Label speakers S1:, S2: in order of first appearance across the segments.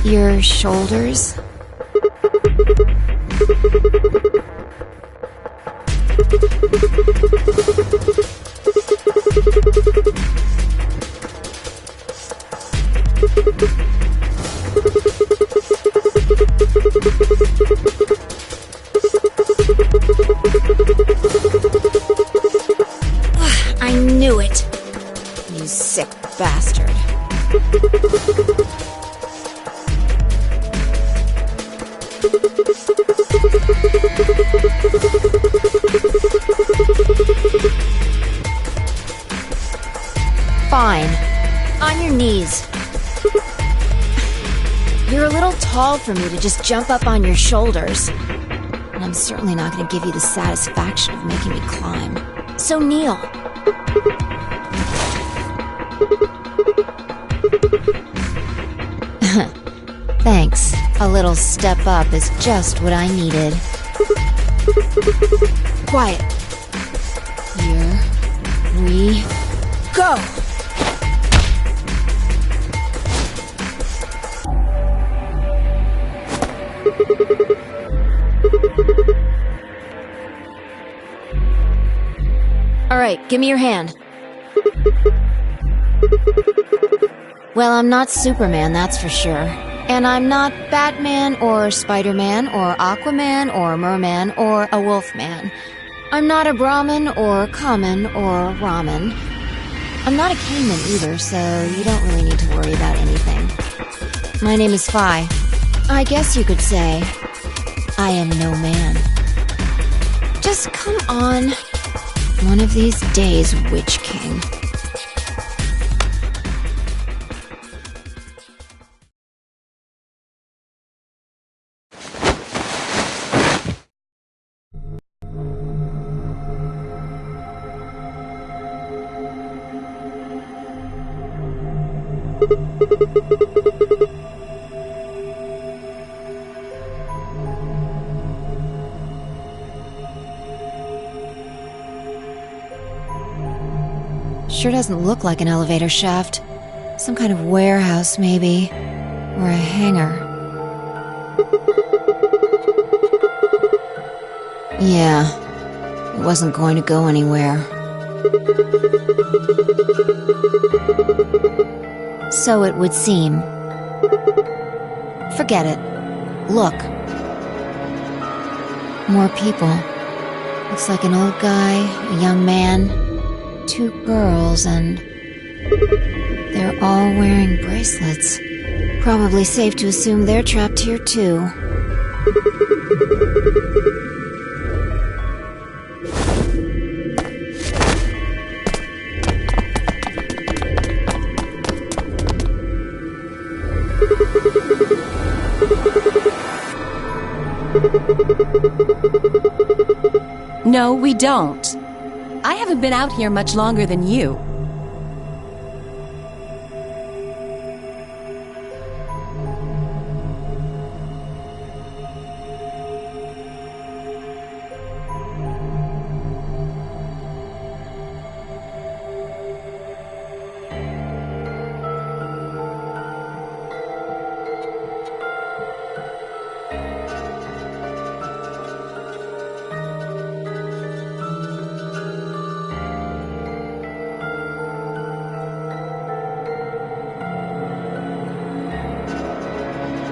S1: Your shoulders? I knew it! You sick bastard. Fine. On your knees. You're a little tall for me to just jump up on your shoulders. And I'm certainly not going to give you the satisfaction of making me climb. So kneel. Thanks. A little step up is just what I needed. Quiet. Here we go! Alright, give me your hand. Well, I'm not Superman, that's for sure. And I'm not Batman, or Spider-Man, or Aquaman, or Merman, or a Wolfman. I'm not a Brahmin, or Common, or Ramen. I'm not a caveman either, so you don't really need to worry about anything. My name is Phi. I guess you could say I am no man. Just come on. One of these days, Witch King. Sure doesn't look like an elevator shaft. Some kind of warehouse, maybe. Or a hangar. Yeah, it wasn't going to go anywhere. So it would seem. Forget it. Look. More people. Looks like an old guy, a young man, 2 girls, and they're all wearing bracelets. Probably safe to assume they're trapped here too.
S2: No, we don't. I haven't been out here much longer than you.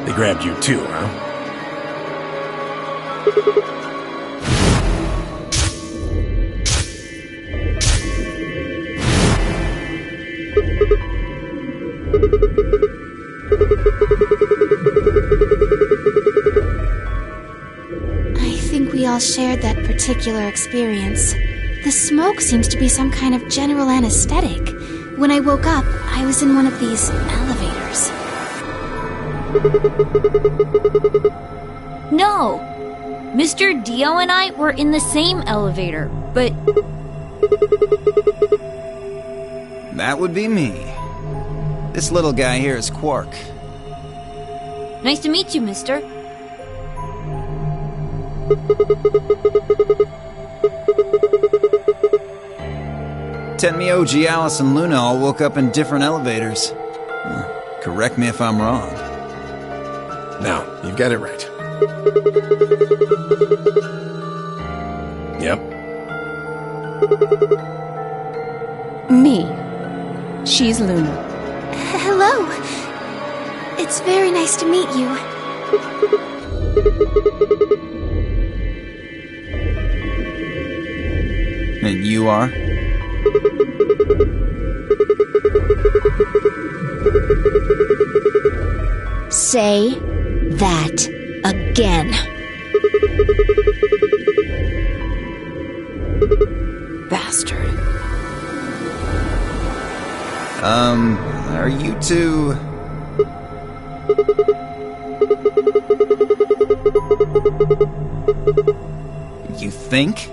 S3: They grabbed you too, huh?
S1: I think we all shared that particular experience. The smoke seems to be some kind of general anesthetic. When I woke up, I was in one of these elevators.
S4: No! Mr. Dio and I were in the same elevator, but...
S5: That would be me. This little guy here is Quark.
S4: Nice to meet you, mister.
S5: Tenmyo, G, Alice, and Luna all woke up in different elevators. Correct me if I'm wrong.
S3: Now, you've got it right. Yep.
S2: Me. She's Luna.
S6: Hello. It's very nice to meet you.
S5: And you are?
S1: Say that again. Bastard.
S5: Are you two... You think?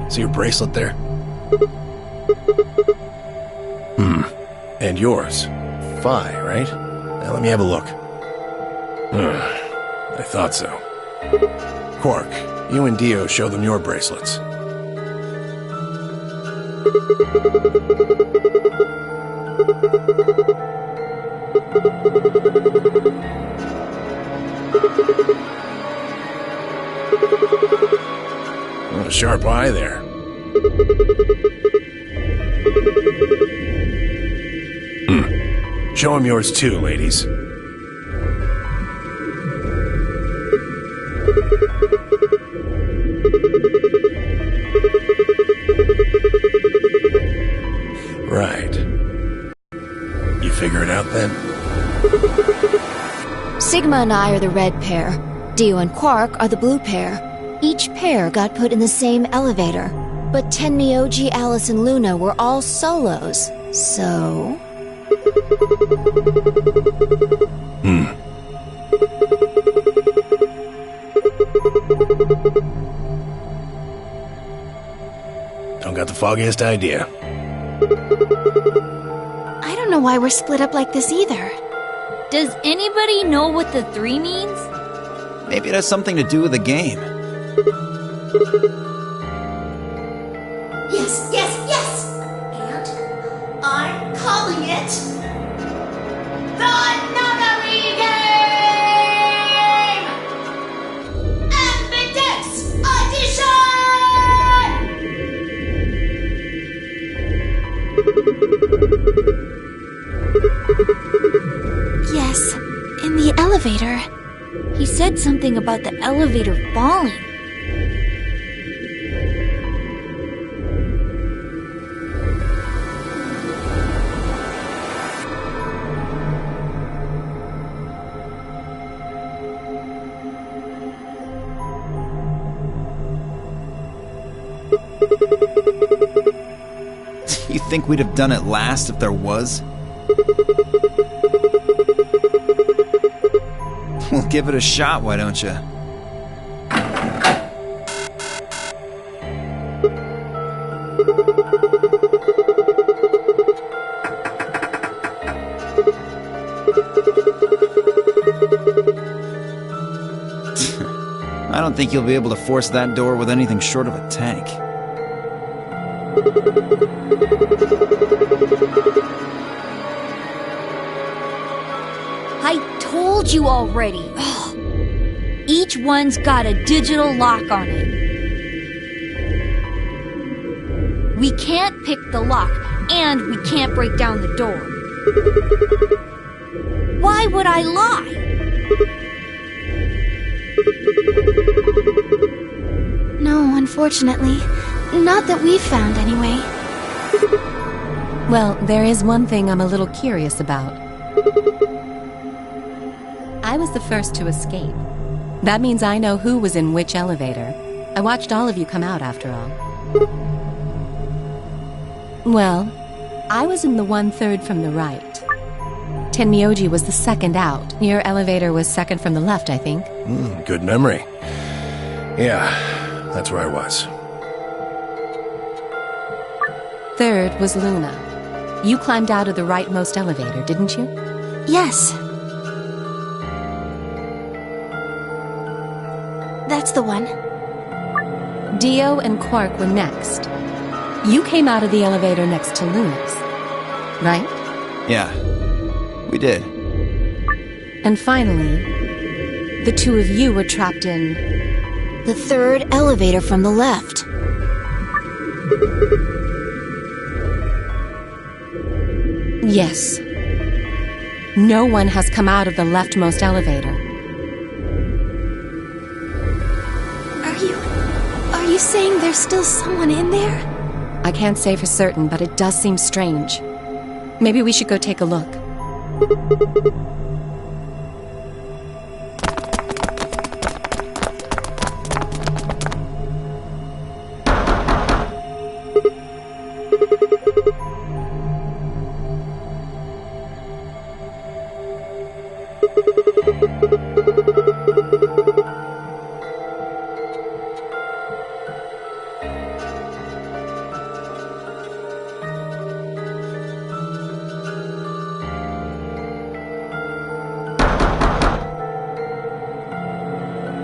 S3: See your bracelet there? And yours. Phi, right? Now let me have a look. I thought so. Quark, you and Dio show them your bracelets. What a sharp eye there. Show him yours too, ladies. Right. You figure it out then?
S1: Sigma and I are the red pair. Dio and Quark are the blue pair. Each pair got put in the same elevator. But Tenmyoji, Alice, and Luna were all solos. So...
S3: Don't got the foggiest idea.
S6: I don't know why we're split up like this either.
S4: Does anybody know what the 3 means?
S5: Maybe it has something to do with the game.
S7: Yes, yes, yes! And I'm calling it the Nunnery Game! Ambidex Edition!
S6: Yes, in the elevator.
S4: He said something about the elevator falling.
S5: You think we'd have done it last if there was? We'll give it a shot, why don't you? I don't think you'll be able to force that door with anything short of a tank.
S4: I told you already. Each one's got a digital lock on it. We can't pick the lock, and we can't break down the door. Why would I lie?
S6: No, unfortunately. Not that we've found, anyway.
S2: Well, there is one thing I'm a little curious about. I was the first to escape. That means I know who was in which elevator. I watched all of you come out, after all. Well, I was in the 1/3 from the right. Tenmyoji was the second out. Your elevator was second from the left, I think.
S3: Good memory. Yeah, that's where I was.
S2: Third was Luna. You climbed out of the rightmost elevator, didn't you?
S6: Yes. That's the one.
S2: Dio and Quark were next. You came out of the elevator next to Luna's, right?
S5: Yeah, we did.
S2: And finally, the two of you were trapped in...
S1: The third elevator from the left.
S2: Yes. No one has come out of the leftmost elevator.
S6: Are you saying there's still someone in there?
S2: I can't say for certain, but it does seem strange. Maybe we should go take a look.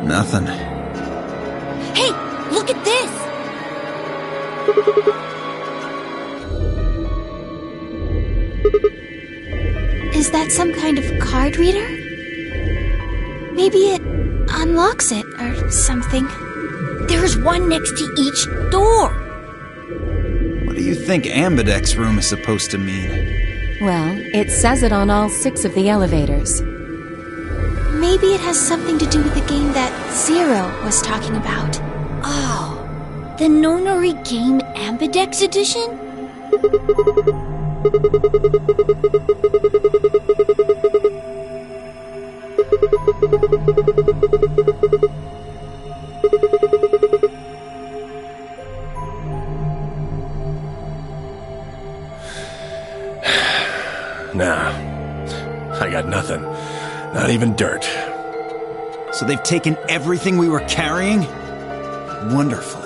S5: Nothing.
S4: Hey, look at this!
S6: Is that some kind of card reader? Maybe it unlocks it or something.
S4: There's one next to each door.
S5: What do you think Ambidex's room is supposed to mean?
S2: Well, it says it on all 6 of the elevators.
S6: Maybe it has something to do with the game that Zero was talking about.
S4: Oh, the Nonary Game Ambidex Edition?
S3: Nah, I got nothing. Not even dirt.
S5: So they've taken everything we were carrying? Wonderful.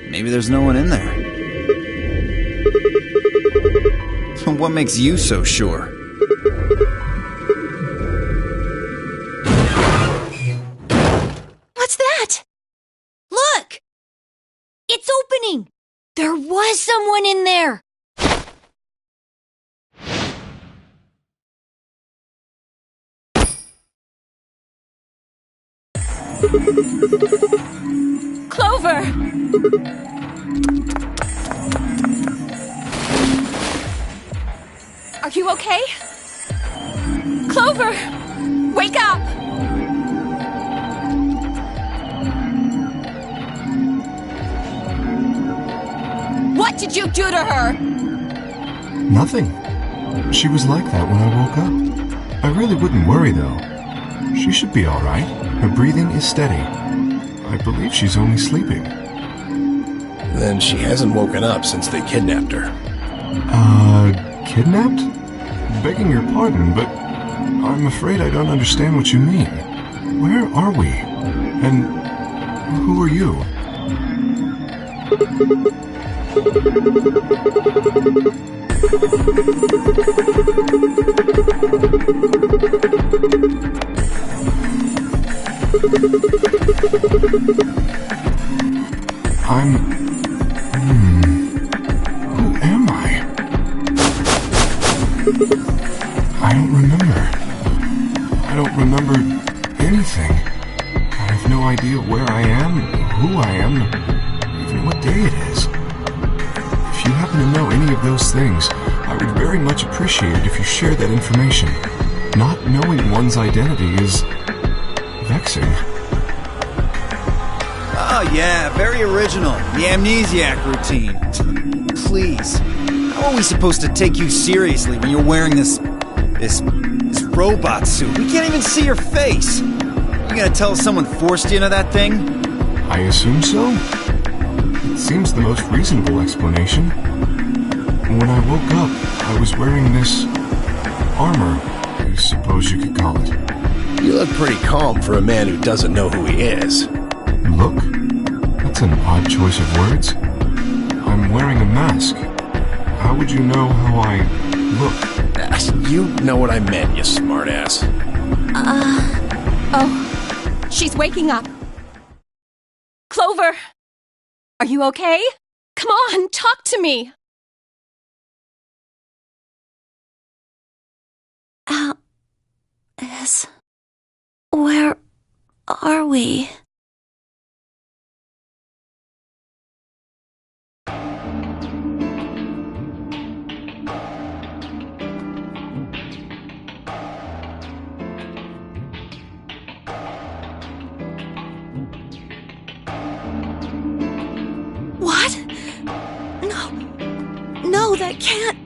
S5: Maybe there's no one in there. What makes you so sure?
S6: What's that?
S4: Look! It's opening! There was someone in there!
S2: Clover! Are you okay? Clover! Wake up! What did you do to her?
S8: Nothing. She was like that when I woke up. I really wouldn't worry, though. She should be all right. Her breathing is steady. I believe she's only sleeping.
S3: Then she hasn't woken up since they kidnapped her.
S8: Kidnapped? Begging your pardon, but I'm afraid I don't understand what you mean. Where are we? And who are you? Who am I? I don't remember. I don't remember anything. I have no idea where I am, who I am, even what day it is. If you happen to know any of those things, I would very much appreciate it if you shared that information. Not knowing one's identity is vexing.
S5: Oh yeah, very original. The amnesiac routine. Please. How are we supposed to take you seriously when you're wearing this robot suit? We can't even see your face. You gonna tell us someone forced you into that thing?
S8: I assume so. It seems the most reasonable explanation. When I woke up, I was wearing this armor, I suppose you could call it.
S3: You look pretty calm for a man who doesn't know who he is.
S8: Look? That's an odd choice of words. I'm wearing a mask. How would you know how I look?
S3: You know what I meant, you smartass.
S2: Oh, she's waking up. Clover! Are you okay? Come on, talk to me!
S6: Alice, where are we? What? No, that can't.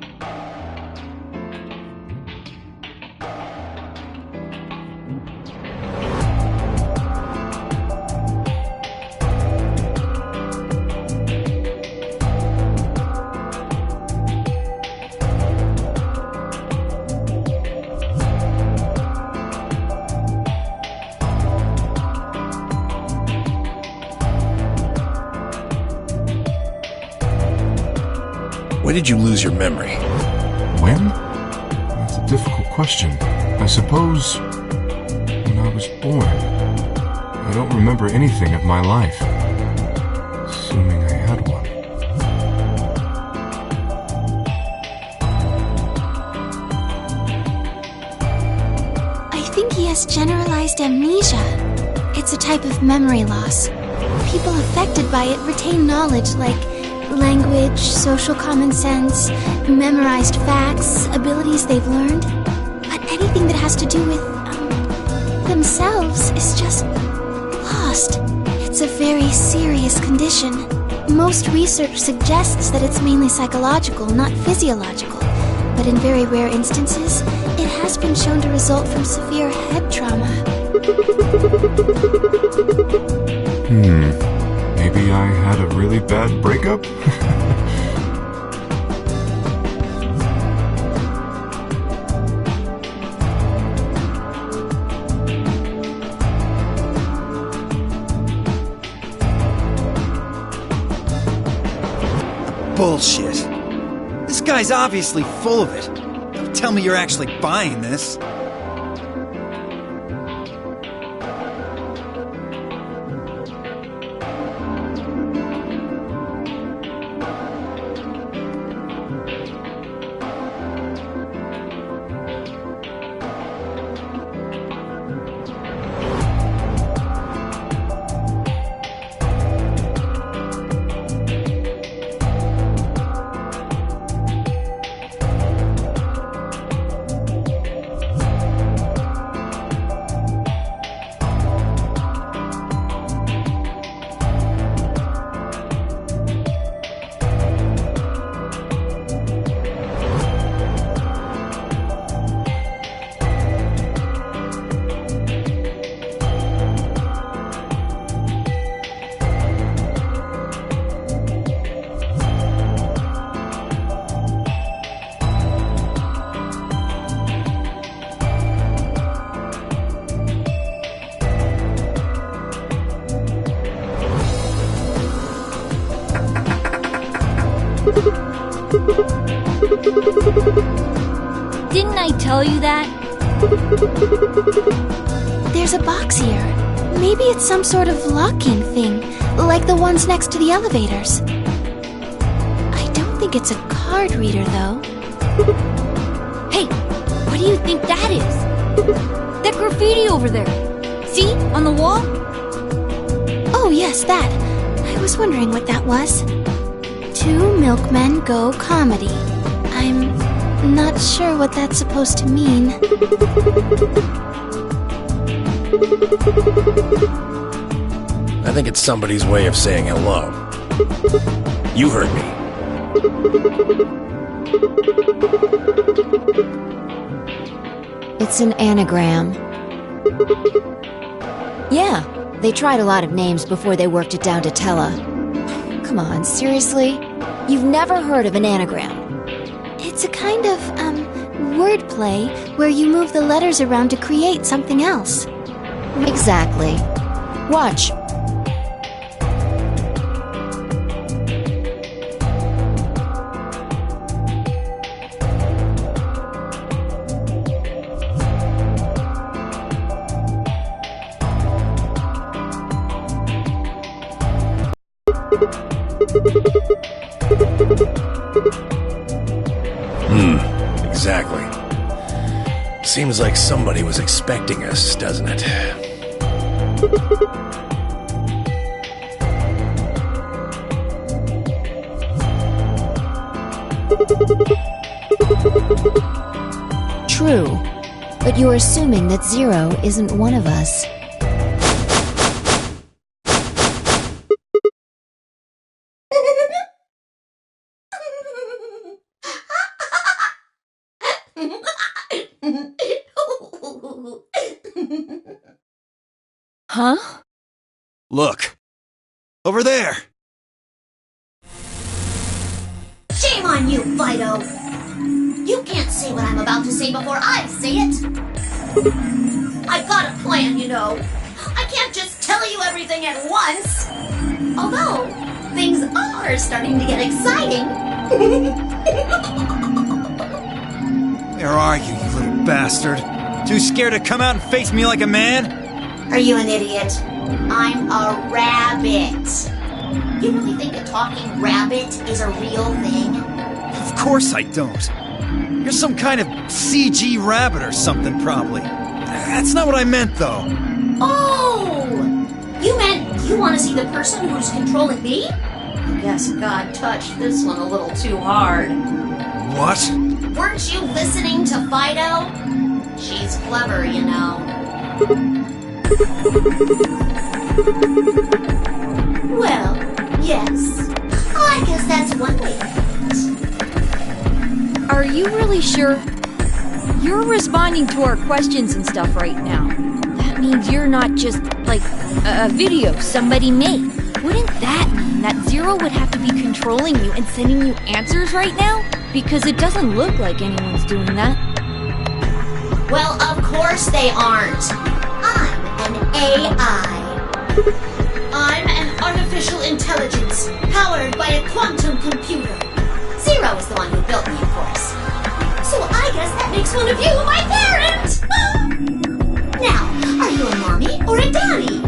S3: When did you lose your memory?
S8: When? That's a difficult question. I suppose when I was born. I don't remember anything of my life. Assuming I had one.
S6: I think he has generalized amnesia. It's a type of memory loss. People affected by it retain knowledge like language, social common sense, memorized facts, abilities they've learned. But anything that has to do with themselves is just lost. It's a very serious condition. Most research suggests that it's mainly psychological, not physiological. But in very rare instances, it has been shown to result from severe head trauma.
S8: Maybe I had a really bad breakup?
S5: Bullshit. This guy's obviously full of it. Don't tell me you're actually buying this.
S4: Didn't I tell you that?
S6: There's a box here. Maybe it's some sort of locking thing, like the ones next to the elevators. I don't think it's a card reader, though.
S4: Hey, what do you think that is? That graffiti over there. See? On the wall?
S6: Oh, yes, that. I was wondering what that was. 2 milkmen go comedy. I'm not sure what that's supposed to mean.
S3: I think it's somebody's way of saying hello. You heard me.
S1: It's an anagram. Yeah, they tried a lot of names before they worked it down to Tella. Come on, seriously? You've never heard of an anagram?
S6: It's a kind of, wordplay where you move the letters around to create something else.
S1: Exactly. Watch.
S3: Exactly. Seems like somebody was expecting us, doesn't it?
S1: True, but you're assuming that Zero isn't one of us.
S2: Huh?
S5: Look. Over there.
S7: Shame on you, Fido! You can't say what I'm about to say before I say it! I've got a plan, you know. I can't just tell you everything at once! Although, things are starting to get exciting!
S5: Where are you, you little bastard? Too scared to come out and face me like a man?
S7: Are you an idiot? I'm a rabbit! You really think a talking rabbit is a real thing?
S5: Of course I don't. You're some kind of CG rabbit or something, probably. That's not what I meant, though.
S7: Oh! You meant you want to see the person who's controlling me? I guess God touched this one a little too hard.
S5: What?
S7: Weren't you listening to Fido? She's clever, you know. Well, yes. I guess that's one way to put it.
S4: Are you really sure? You're responding to our questions and stuff right now. That means you're not just, like, a video somebody made. Wouldn't that mean that Zero would have to be controlling you and sending you answers right now? Because it doesn't look like anyone's doing that.
S7: Well, of course they aren't. I'm an AI. I'm an artificial intelligence powered by a quantum computer. Zero is the one who built me, of course. So I guess that makes one of you my parent! Now, are you a mommy or a daddy?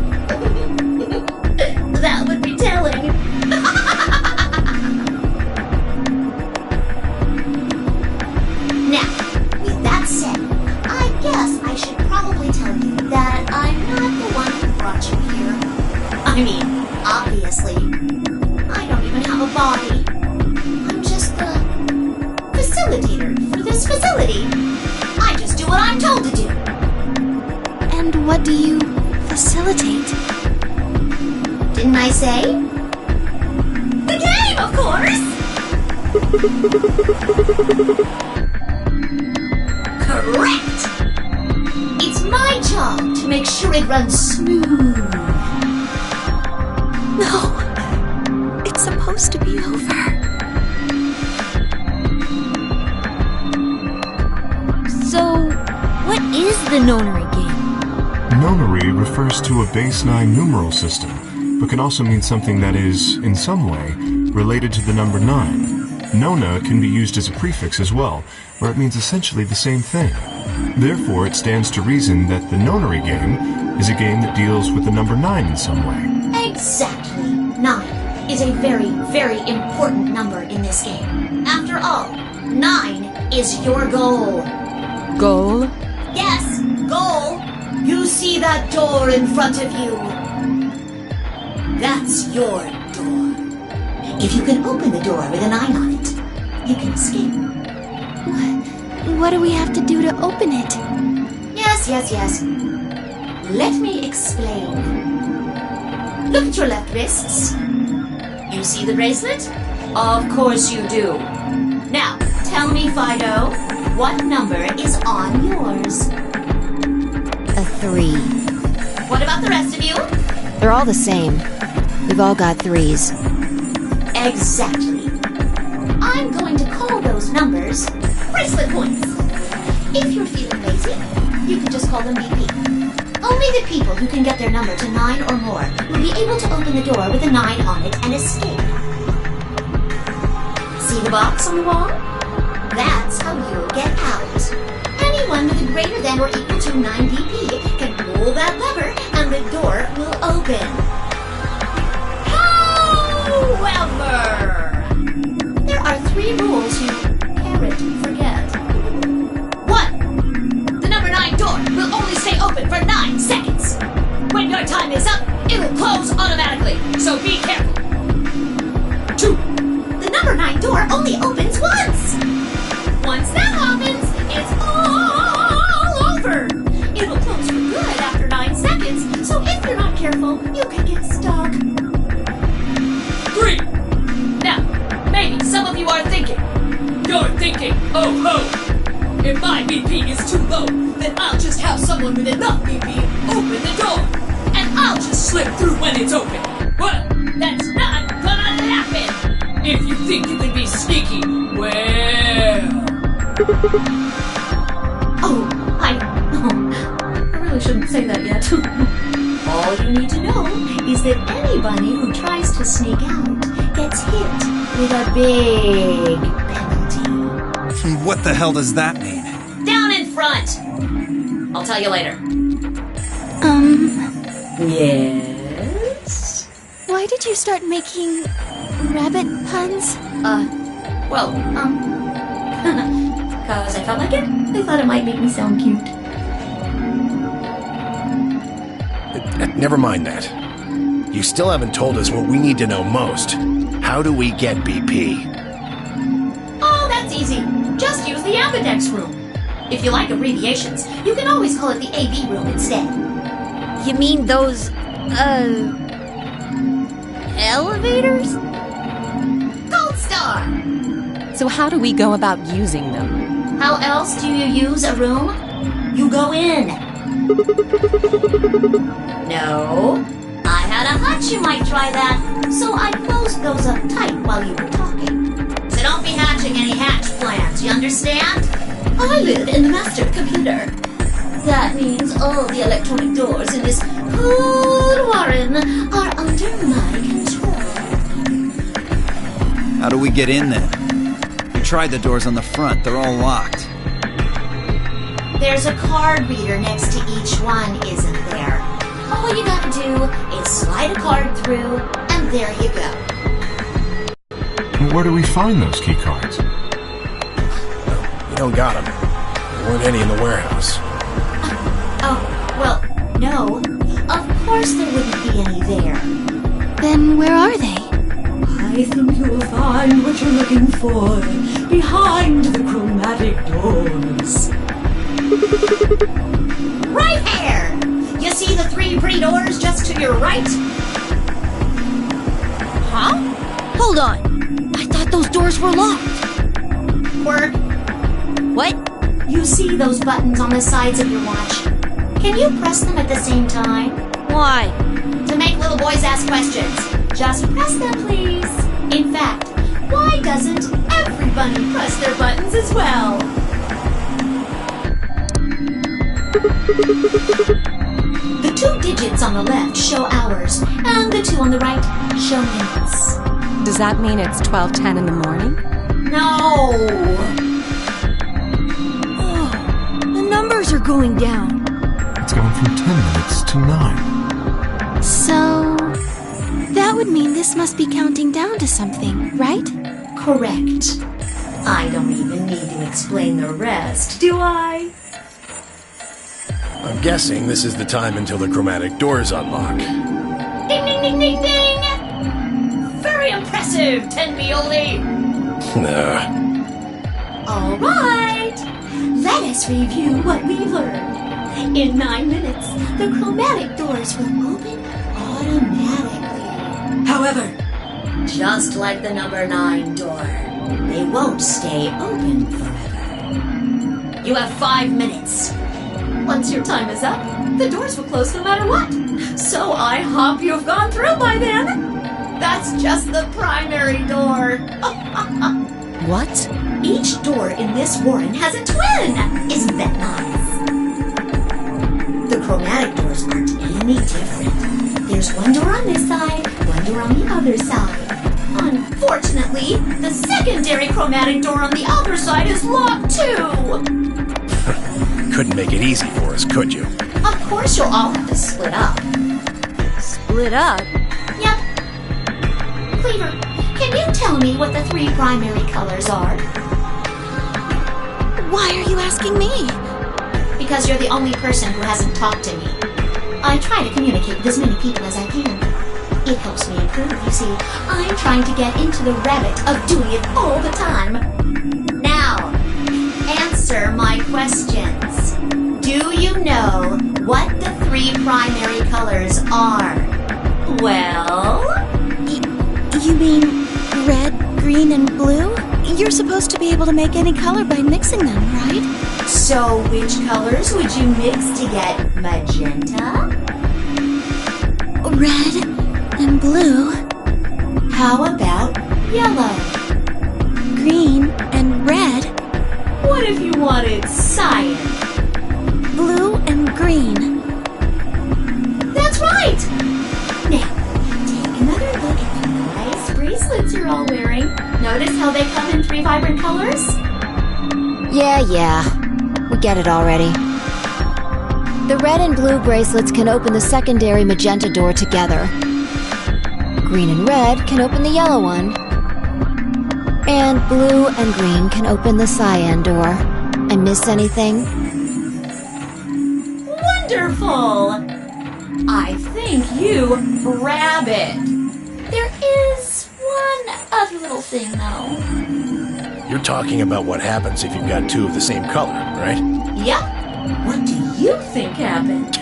S7: That would be telling. Now, with that said, I guess I should probably tell you that I'm not the one who brought you here. I mean, obviously, I don't even have a body. I'm just the facilitator for this facility. I just do what I'm told to do.
S6: And what do you facilitate?
S7: Didn't I say? The game, of course! Correct! It's my job to make sure it runs smooth.
S6: No, it's supposed to be over.
S4: So, what is the nonary game?
S8: Nonary refers to a base 9 numeral system, but can also mean something that is, in some way, related to the number 9. Nona can be used as a prefix as well, where it means essentially the same thing. Therefore, it stands to reason that the nonary game is a game that deals with the number 9 in some way.
S7: Exactly. 9 is a very, very important number in this game. After all, 9 is your goal.
S2: Goal?
S7: Yes, goal. You see that door in front of you? That's your door. If you can open the door with a 9 on it, you can escape.
S6: What do we have to do to open it?
S7: Yes. Let me explain. Look at your left wrists. You see the bracelet? Of course you do. Now, tell me, Fido, what number is on yours?
S1: A 3.
S7: What about the rest of you?
S1: They're all the same. We've all got 3s.
S7: Exactly. I'm going to call those numbers bracelet points. If you're feeling lazy, you can just call them BP. Only the people who can get their number to 9 or more will be able to open the door with a 9 on it and escape. See the box on the wall? That's how you'll get out. Anyone with a greater than or equal to 9 BP can pull that lever and the door will open. Help! However, there are 3 rules you can't forget. 1. The number 9 door will only stay open for 9 seconds. When your time is up, it will close automatically, so be careful. 2. The number 9 door only opens once. Once that happens, it's all over. It will close for good after 9 seconds, so if you're not careful, you can get stuck.
S9: 3. Now, maybe some of you are thinking. You're thinking, oh ho! If my BP is too low, then I'll just have someone with enough BP open the door. And I'll just slip through when it's open. Well, that's not gonna happen. If you think you can be sneaky, well...
S7: I really shouldn't say that yet. All you need to know is that anybody who tries to sneak out gets hit with a big penalty.
S5: What the hell does that mean?
S7: Down in front! I'll tell you later. Yes?
S6: Why did you start making rabbit puns?
S7: Cause I felt like it. I thought it might make me sound cute.
S3: Never mind that. You still haven't told us what we need to know most. How do we get BP?
S7: Oh, that's easy. Just use the Ambidex room. If you like abbreviations, you can always call it the AB room instead.
S4: You mean those, elevators?
S7: Gold Star!
S2: So how do we go about using them?
S7: How else do you use a room? You go in. No. I had a hunch you might try that, so I closed those up tight while you were talking. So don't be hatching any hatch plans, you understand? I live in the master computer. That means all the electronic doors in this cool warren are under my control.
S5: How do we get in then? We tried the doors on the front. They're all locked.
S7: There's a card reader next to each one, isn't there? All you gotta do is slide a card through, and there you go.
S8: Where do we find those key cards?
S3: We don't got them. There weren't any in the warehouse.
S7: Well, no. Of course there wouldn't be any there.
S6: Then where are they?
S10: I think you'll find what you're looking for behind the chromatic doors.
S7: Right here! You see the 3 pretty doors just to your right?
S4: Huh? Hold on. I thought those doors were locked.
S7: Quirk,
S4: What?
S7: you see those buttons on the sides of your watch? Can you press them at the same time?
S4: Why?
S7: To make little boys ask questions. Just press them, please. In fact, why doesn't everybody press their buttons as well? The 2 digits on the left show hours, and the 2 on the right show minutes.
S2: Does that mean it's 12:10 in the morning?
S7: No!
S4: The numbers are going down.
S8: It's going from 10 minutes to 9.
S6: So, that would mean this must be counting down to something, right?
S7: Correct. I don't even need to explain the rest, do I?
S3: I'm guessing this is the time until the chromatic doors unlock.
S7: Ding, ding, ding, ding, ding! Very impressive, Tenbioli! All right! Let us review what we've learned. In 9 minutes, the chromatic doors will open automatically.
S10: However,
S7: Just like the number 9 door, they won't stay open forever. You have 5 minutes. Once your time is up, the doors will close no matter what. So I hope you've gone through by then. That's just the primary door.
S2: What?
S7: Each door in this warren has a twin. Isn't that nice? The chromatic doors aren't any different. There's one door on this side, one door on the other side. Unfortunately, the secondary chromatic door on the other side is locked too.
S3: Couldn't make it easy for us, could you?
S7: Of course you'll all have to split up.
S4: Split up?
S7: Yep. Cleaver, Can you tell me what the 3 primary colors are?
S6: Why are you asking me?
S7: Because you're the only person who hasn't talked to me. I try to communicate with as many people as I can. It helps me improve, you see. I'm trying to get into the rabbit of doing it all the time. Now, answer my questions. Do you know what the 3 primary colors are? Well?
S6: You mean red, green, and blue? You're supposed to be able to make any color by mixing them, right?
S7: So which colors would you mix to get magenta?
S6: Red and blue.
S7: How about yellow?
S6: Green and red.
S7: What if you wanted cyan?
S6: Blue and green.
S7: That's right! Now, take another look at the nice bracelets you're all wearing. Notice how they come in 3 vibrant colors?
S1: Yeah. We get it already. The red and blue bracelets can open the secondary magenta door together. Green and red can open the yellow one. And blue and green can open the cyan door. I miss anything?
S7: Wonderful! I think you rabbit. There is one other little thing, though.
S3: You're talking about what happens if you've got 2 of the same color, right?
S7: Yep. What do you think happened?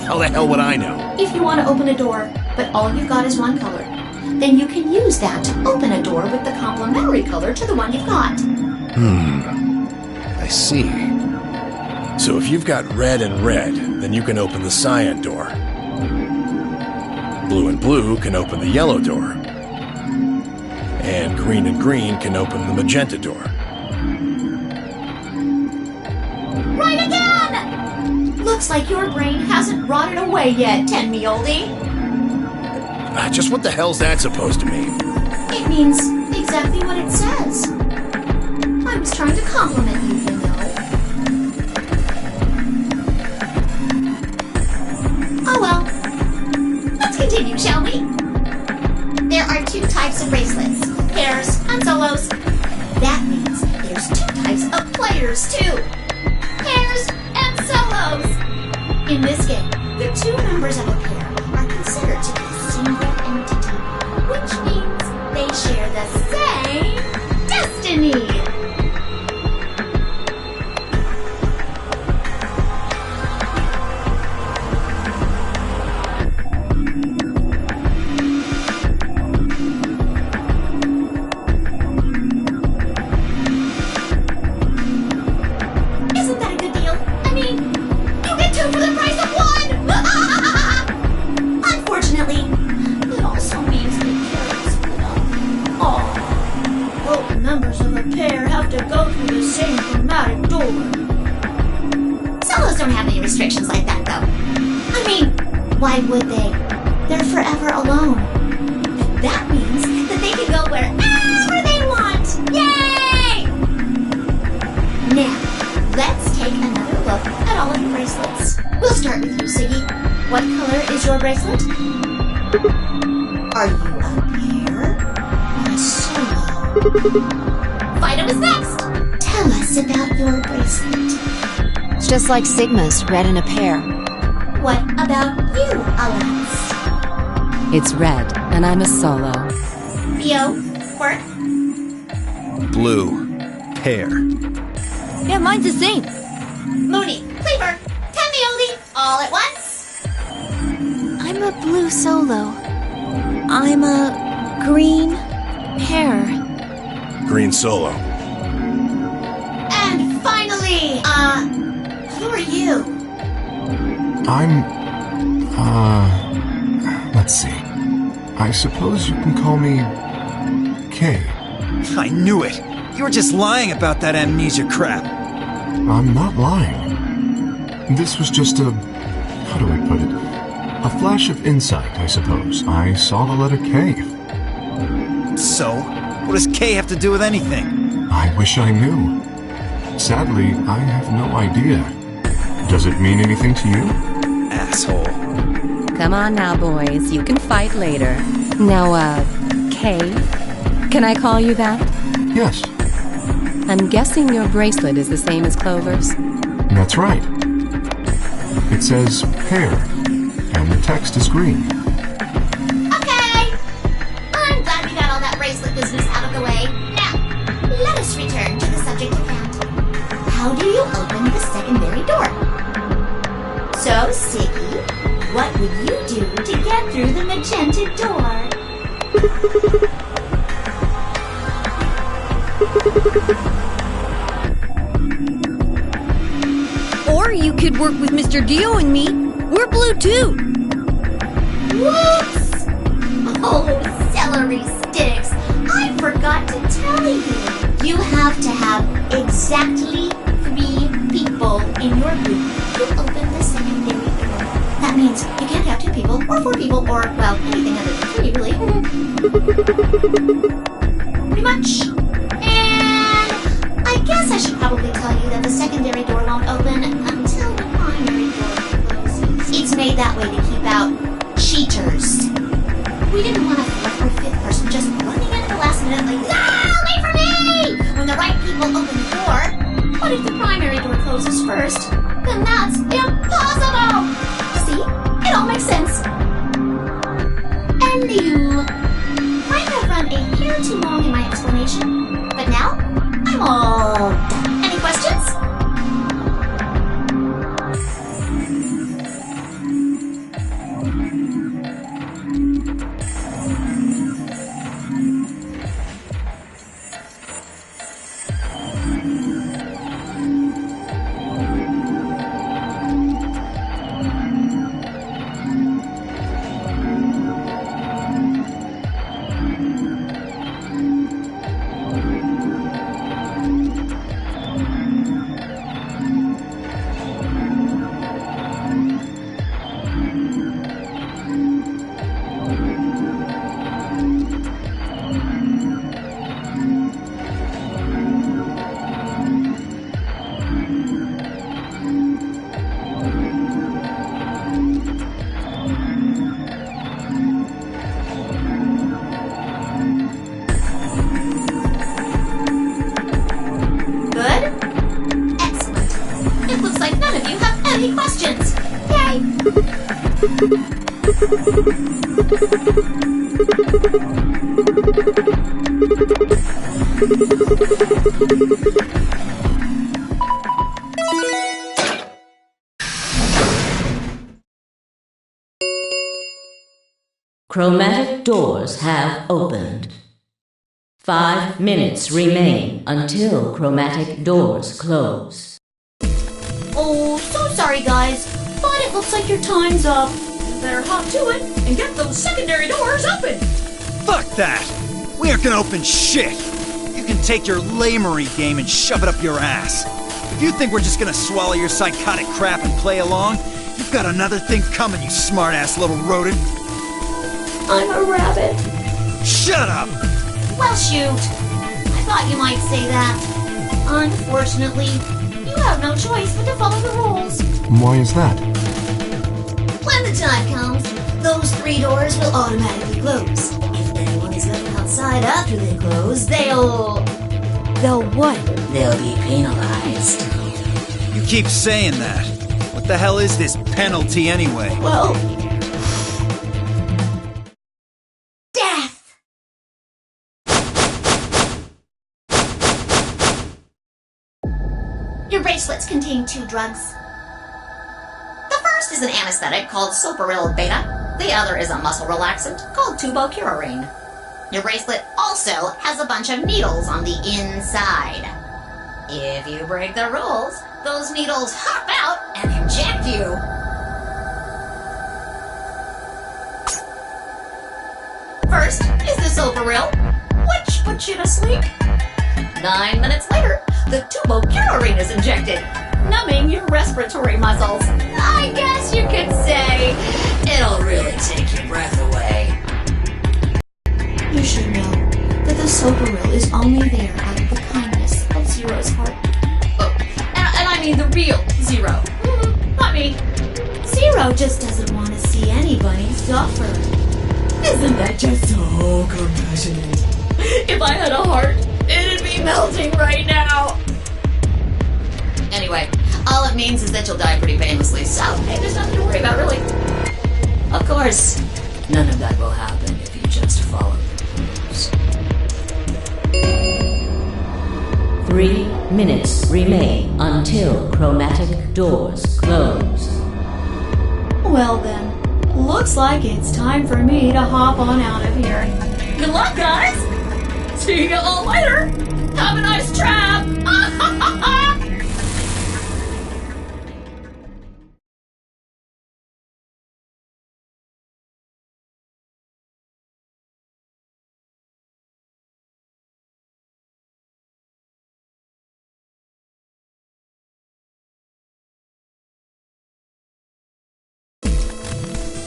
S3: How the hell would I know?
S7: If you want to open a door, but all you've got is 1 color, then you can use that to open a door with the complementary color to the one you've got.
S3: I see. So if you've got red and red, then you can open the cyan door. Blue and blue can open the yellow door. And green can open the magenta door.
S7: Right again! Looks like your brain hasn't rotted away yet, Tenmi Oldie.
S3: Just what the hell's that supposed to mean?
S7: It means exactly what it says. I was trying to compliment you, you know. Oh well. Let's continue, shall we? There are 2 types of bracelets, pairs and solos. That means there's 2 types of players, too. Pairs and solos. In this game, the 2 members of a pair are considered to be a single entity, which means they share the same destiny. Isn't that a good deal? I mean, you get 2 for the price of 1! Unfortunately, it also means the pair is split up. Oh, both members of a pair have to go through the same chromatic door. Solos don't have any restrictions like that, though. I mean, why would they? They're forever alone. And that means that they can go wherever they want. Yay! Now, let's take another look at all of your bracelets. We'll start with you, Siggy. What color is your bracelet? Are you a pair or a solo? Fido is next. Tell us about your bracelet.
S1: It's just like Sigma's, red in a pair.
S7: What about you, Alex?
S2: It's red, and I'm a solo.
S7: Theo, Quirk,
S5: Blue. Pair.
S4: Yeah, mine's the same.
S7: Mooney, Cleaver, Tenmioli, all at once.
S6: I'm a blue solo. I'm a green pair.
S3: Green solo.
S7: And finally, who are you?
S8: Let's see. I suppose you can call me Kay.
S5: I knew it! You were just lying about that amnesia crap.
S8: I'm not lying. This was just a... how do I put it? A flash of insight, I suppose. I saw the letter K.
S5: So, what does K have to do with anything?
S8: I wish I knew. Sadly, I have no idea. Does it mean anything to you?
S5: Asshole.
S2: Come on now, boys. You can fight later. Now, Kay, Can I call you that?
S8: Yes,
S2: I'm guessing your bracelet is the same as Clover's.
S8: that's right. It says pear, and the text is green.
S7: Okay! I'm glad we got all that bracelet business out of the way. Now, let us return to the subject at hand. How do you open the secondary door? So, Siggy, what would you do to get through the magenta door?
S4: Or you could work with Mr. Dio and me. We're blue too.
S7: Whoops! Oh, celery sticks! I forgot to tell you. You have to have exactly 3 people in your group to open the secondary door. That means you can't have 2 people, or 4 people, or, well, anything other than 3, really. Pretty much. And I guess I should probably tell you that the secondary door won't open until the primary door closes. It's made that way to keep out cheaters. We didn't want a 4th or 5th person just running in at the last minute like, ah, wait for me! When the right people open the door. But if the primary door closes first, then that's impossible! See? It all makes sense. And you might have run a hair too long in my explanation, but now I'm all done. Any questions? Any questions? Yay!
S11: Chromatic doors have opened. 5 minutes remain until chromatic doors close.
S7: Oh, so sorry guys, but it looks like your time's up.
S9: You better hop to it and get those secondary doors open.
S5: Fuck that! We aren't gonna open shit! You can take your lamery game and shove it up your ass. If you think we're just gonna swallow your psychotic crap and play along, you've got another thing coming, you smart-ass little rodent.
S7: I'm a rabbit.
S5: Shut up!
S7: Well, shoot. I thought you might say that. Unfortunately, you have no choice but to follow the rules.
S8: Why is that?
S7: When the time comes, those 3 doors will automatically close. If anyone is left outside after they close, they'll what?
S11: They'll be penalized.
S5: You keep saying that. What the hell is this penalty anyway?
S7: Well, death! Your bracelets contain 2 drugs. The first is an anesthetic called Soparil Beta. The other is a muscle relaxant called Tubocurarine. Your bracelet also has a bunch of needles on the inside. If you break the rules, those needles hop out and inject you. First is the Soparil, which puts you to sleep. 9 minutes later, the Tubocurarine is injected, numbing your respiratory muscles. I guess you could say it'll really take your breath away. You should know that the Soparil is only there out of the kindness of Zero's heart. Oh, and I mean the real Zero. Not me. Zero just doesn't want to see anybody suffer. Isn't that just so compassionate?
S9: If I had a heart, it'd be melting right now. Anyway, all it means is that you'll die pretty painlessly, so hey, there's nothing to worry about, really. Of course, none of that will happen if you just follow the rules.
S11: 3 minutes remain until chromatic doors close.
S10: Well then, looks like it's time for me to hop on out of here.
S9: Good luck, guys! See you all later! Have a nice trap!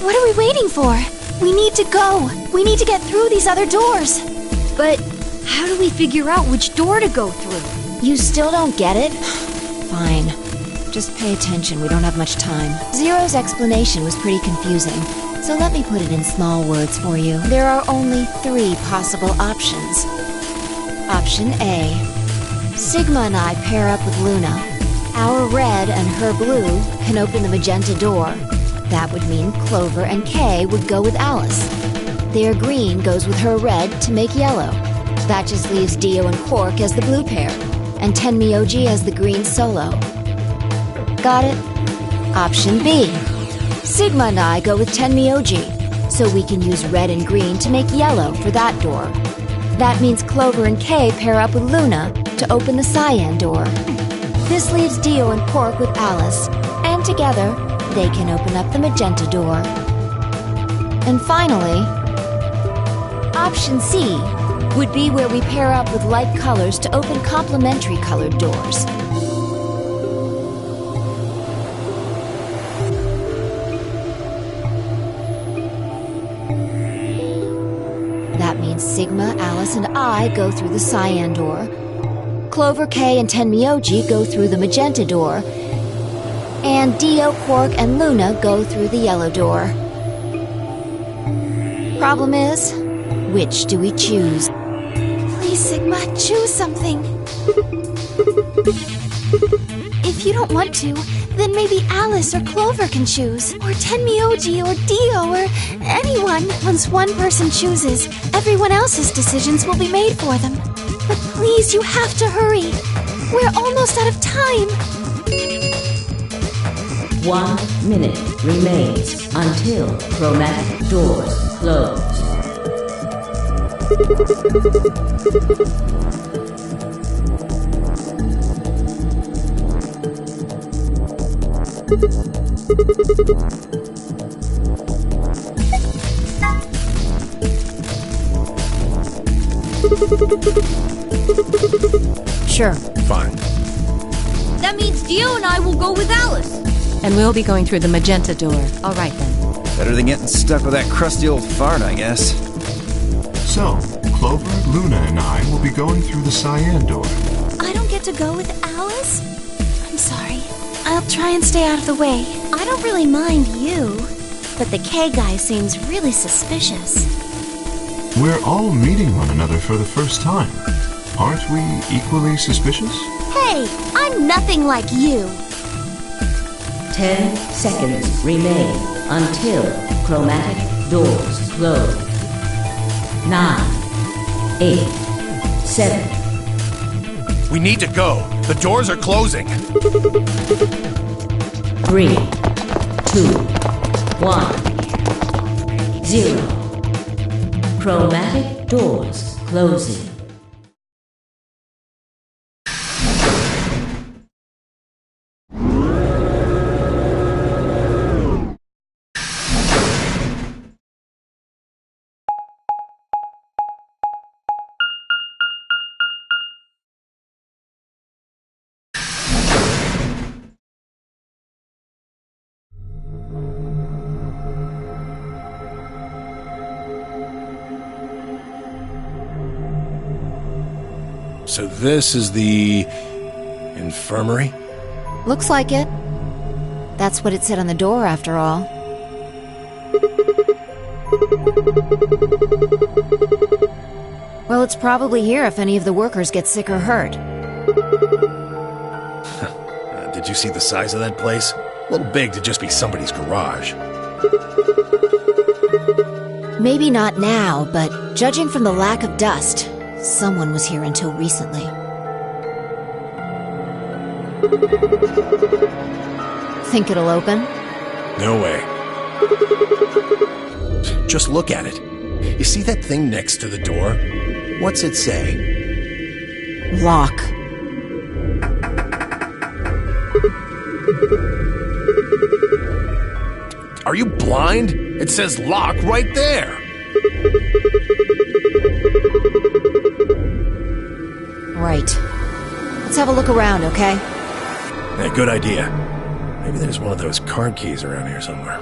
S6: What are we waiting for? We need to go. We need to get through these other doors.
S4: But how do we figure out which door to go through?
S1: You still don't get it? Fine. Just pay attention, we don't have much time. Zero's explanation was pretty confusing, so let me put it in small words for you. There are only 3 possible options. Option A. Sigma and I pair up with Luna. Our red and her blue can open the magenta door. That would mean Clover and Kay would go with Alice. Their green goes with her red to make yellow. That just leaves Dio and Quark as the blue pair, and Tenmyoji as the green solo. Got it? Option B. Sigma and I go with Tenmyoji, so we can use red and green to make yellow for that door. That means Clover and Kay pair up with Luna to open the cyan door. This leaves Dio and Quark with Alice, and together, they can open up the magenta door. And finally, option C would be where we pair up with light colors to open complementary colored doors. That means Sigma, Alice, and I go through the cyan door. Clover, Kay, and Tenmyoji go through the magenta door. And Dio, Quark, and Luna go through the yellow door. Problem is, which do we choose?
S6: Please, Sigma, choose something. If you don't want to, then maybe Alice or Clover can choose. Or Tenmyoji or Dio or anyone. Once one person chooses, everyone else's decisions will be made for them. But please, you have to hurry. We're almost out of time.
S11: 1 minute remains until chromatic doors close.
S1: Sure.
S3: Fine.
S4: That means Dio and I will go with Alice.
S2: And we'll be going through the magenta door. All right, then.
S5: Better than getting stuck with that crusty old fart, I guess.
S8: So, Clover, Luna, and I will be going through the cyan door.
S6: I don't get to go with Alice? I'm sorry. I'll try and stay out of the way. I don't really mind you, but the K guy seems really suspicious.
S8: We're all meeting one another for the first time. Aren't we equally suspicious?
S6: Hey, I'm nothing like you.
S11: 10 seconds remain until chromatic doors close. 9, 8, 7.
S3: We need to go. The doors are closing.
S11: 3, 2, 1, 0. Chromatic doors closing.
S3: So this is the infirmary?
S1: Looks like it. That's what it said on the door, after all. Well, it's probably here if any of the workers get sick or hurt.
S3: Did you see the size of that place? A little big to just be somebody's garage.
S1: Maybe not now, but judging from the lack of dust, someone was here until recently. Think it'll open?
S3: No way. Just look at it. You see that thing next to the door? What's it say?
S1: Lock.
S3: Are you blind? It says lock right there.
S1: Right. Let's have a look around, okay?
S3: Yeah, good idea. Maybe there's one of those card keys around here somewhere.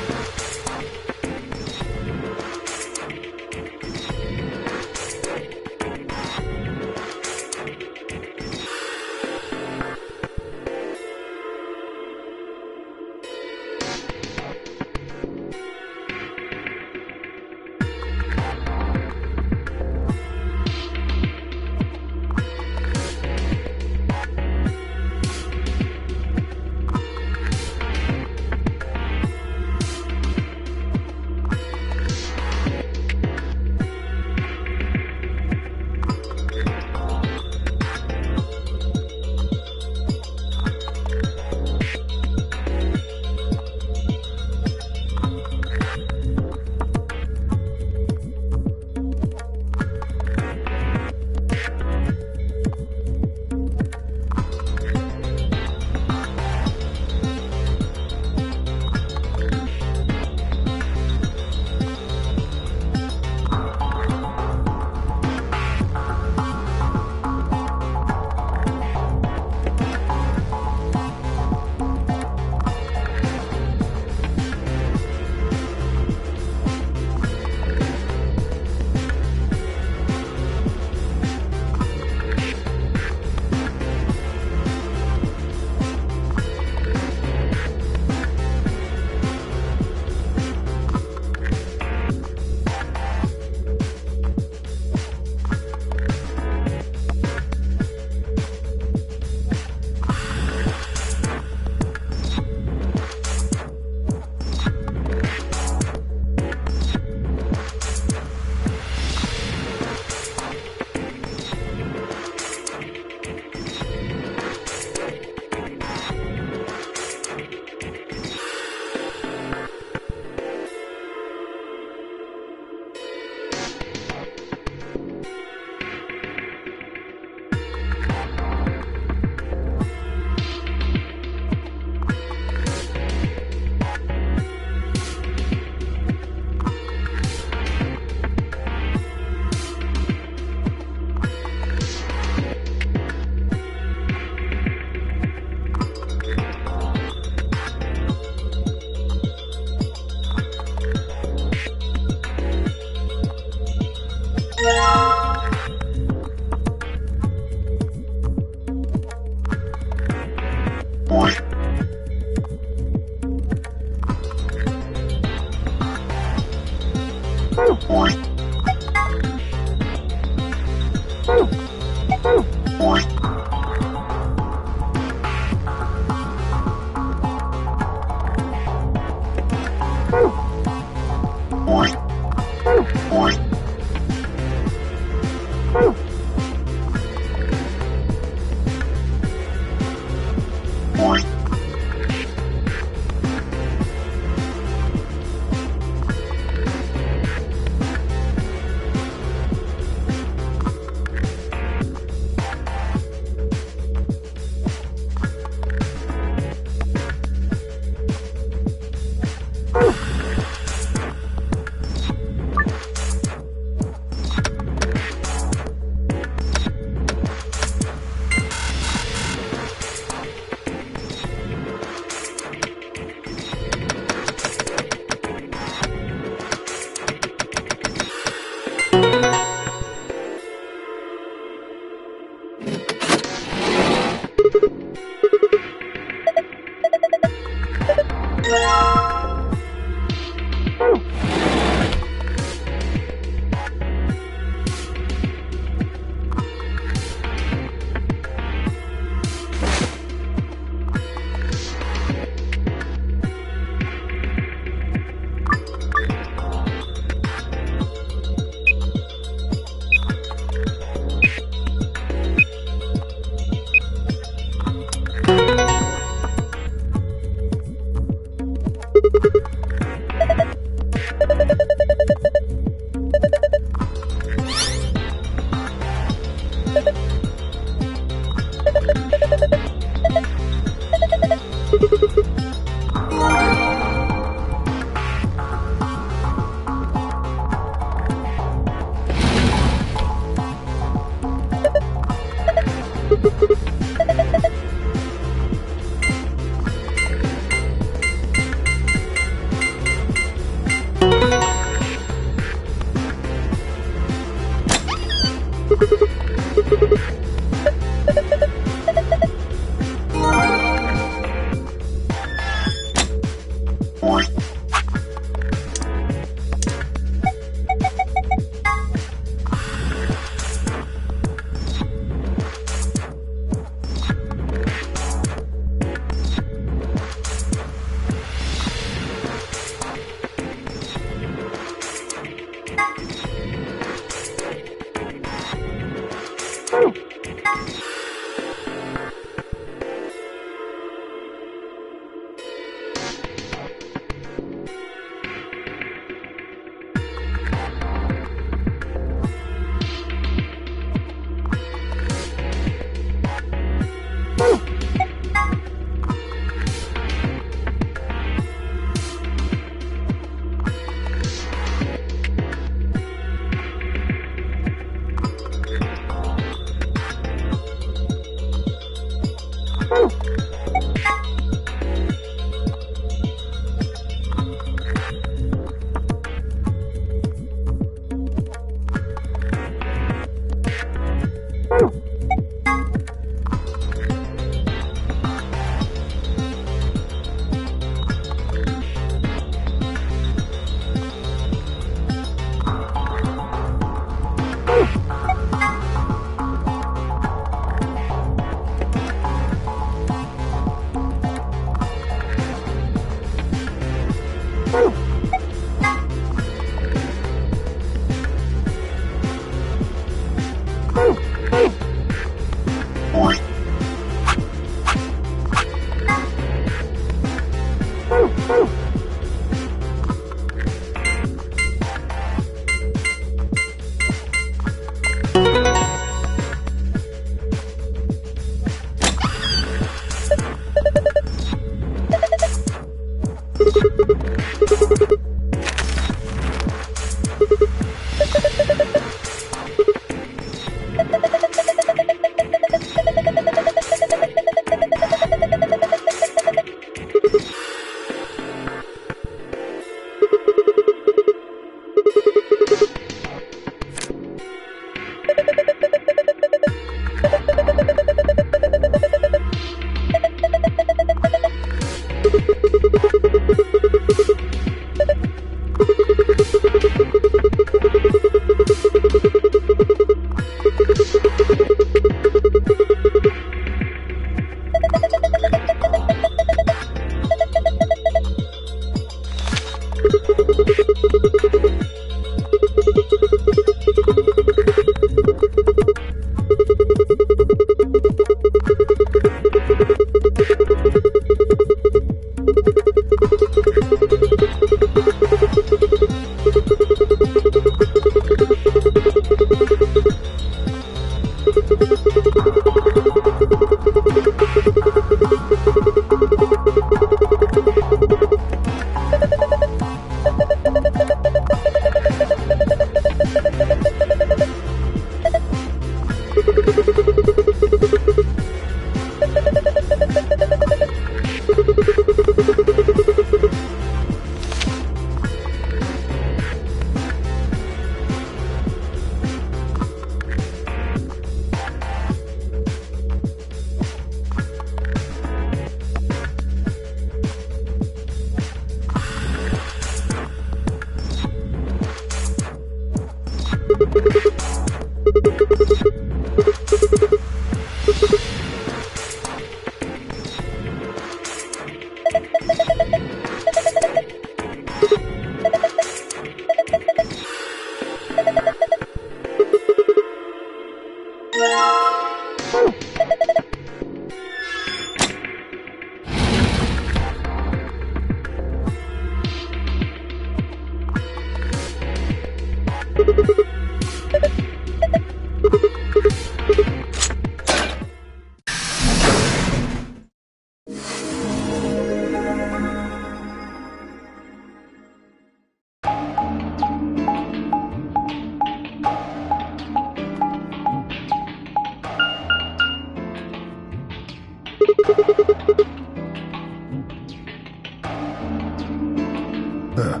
S3: Huh.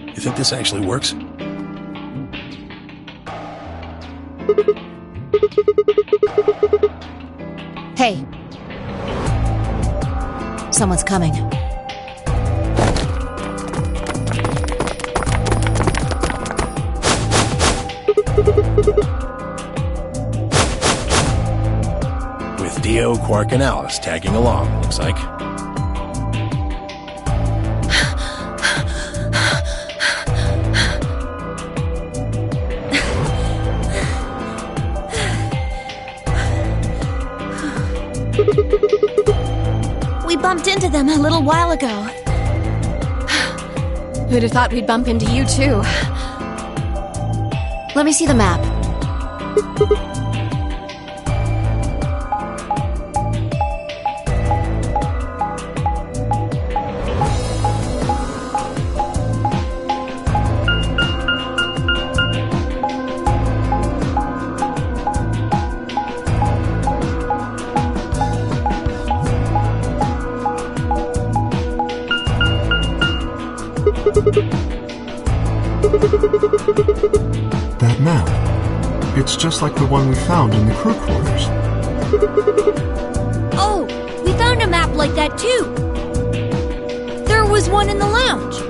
S3: You think this actually works?
S1: Hey. Someone's coming.
S3: With Dio, Quark, and Alice tagging along, looks like.
S6: We bumped into them a little while ago.
S2: Who'd have thought we'd bump into you, too?
S1: Let me see the map.
S8: That map. It's just like the one we found in the crew quarters.
S4: Oh, we found a map like that too. There was one in the lounge.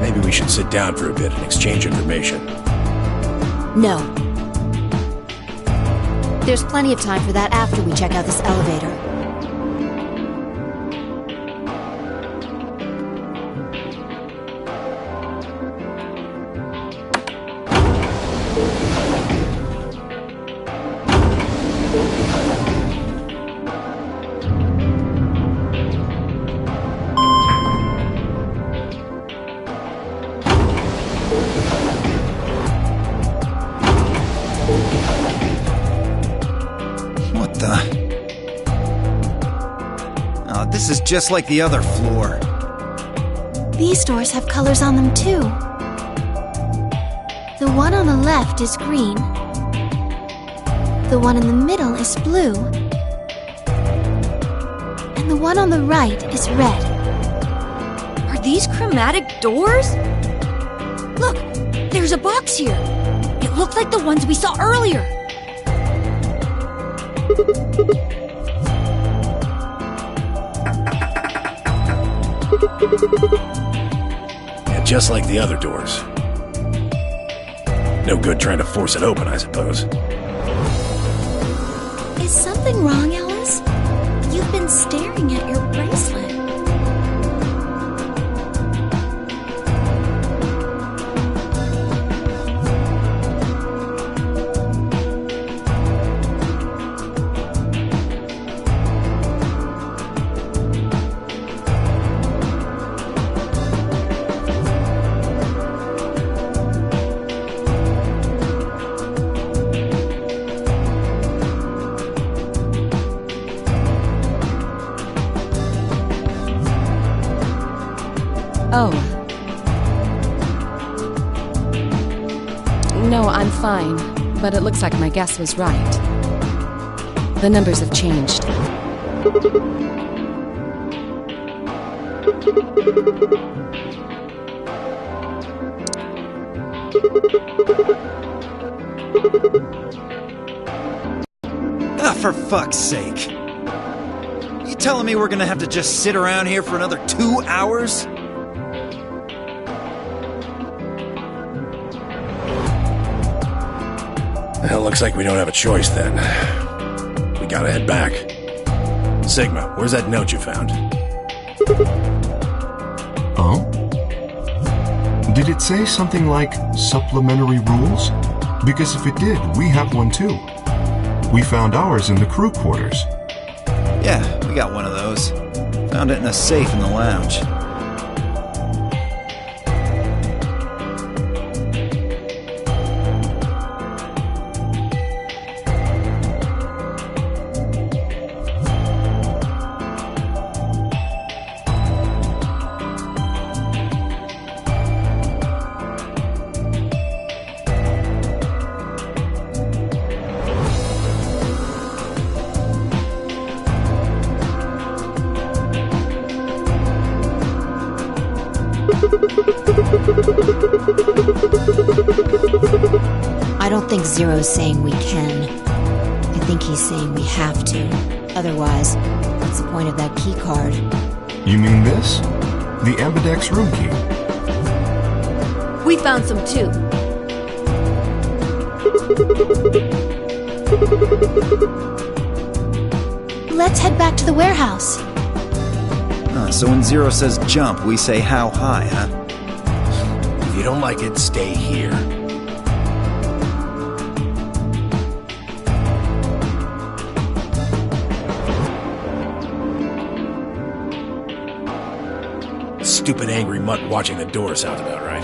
S3: Maybe we should sit down for a bit and exchange information.
S1: No. There's plenty of time for that after we check out this elevator.
S5: What the? Oh, this is just like the other floor.
S6: These doors have colors on them too. The one on the left is green. The one in the middle is blue. And the one on the right is red.
S4: Are these chromatic doors? Look, there's a box here. It looked like the ones we saw earlier.
S3: And just like the other doors. No good trying to force it open, I suppose.
S6: Is something wrong, Alice? You've been staring at your bracelet.
S2: Oh. No, I'm fine, but it looks like my guess was right. The numbers have changed.
S5: Ah, for fuck's sake. You telling me we're gonna have to just sit around here for another 2 hours?
S3: Well, looks like we don't have a choice then. We gotta head back. Sigma, where's that note you found?
S8: Oh? Did it say something like supplementary rules? Because if it did, we have one too. We found ours in the crew quarters.
S5: Yeah, we got one of those. Found it in a safe in the lounge.
S1: I don't think Zero's saying we can. I think he's saying we have to. Otherwise, what's the point of that key card?
S8: You mean this? The Ambidex room key.
S4: We found some too.
S6: Let's head back to the warehouse.
S5: So when Zero says jump, we say how high, huh?
S3: If you don't like it, stay here. Stupid angry mutt watching the door sounds about right.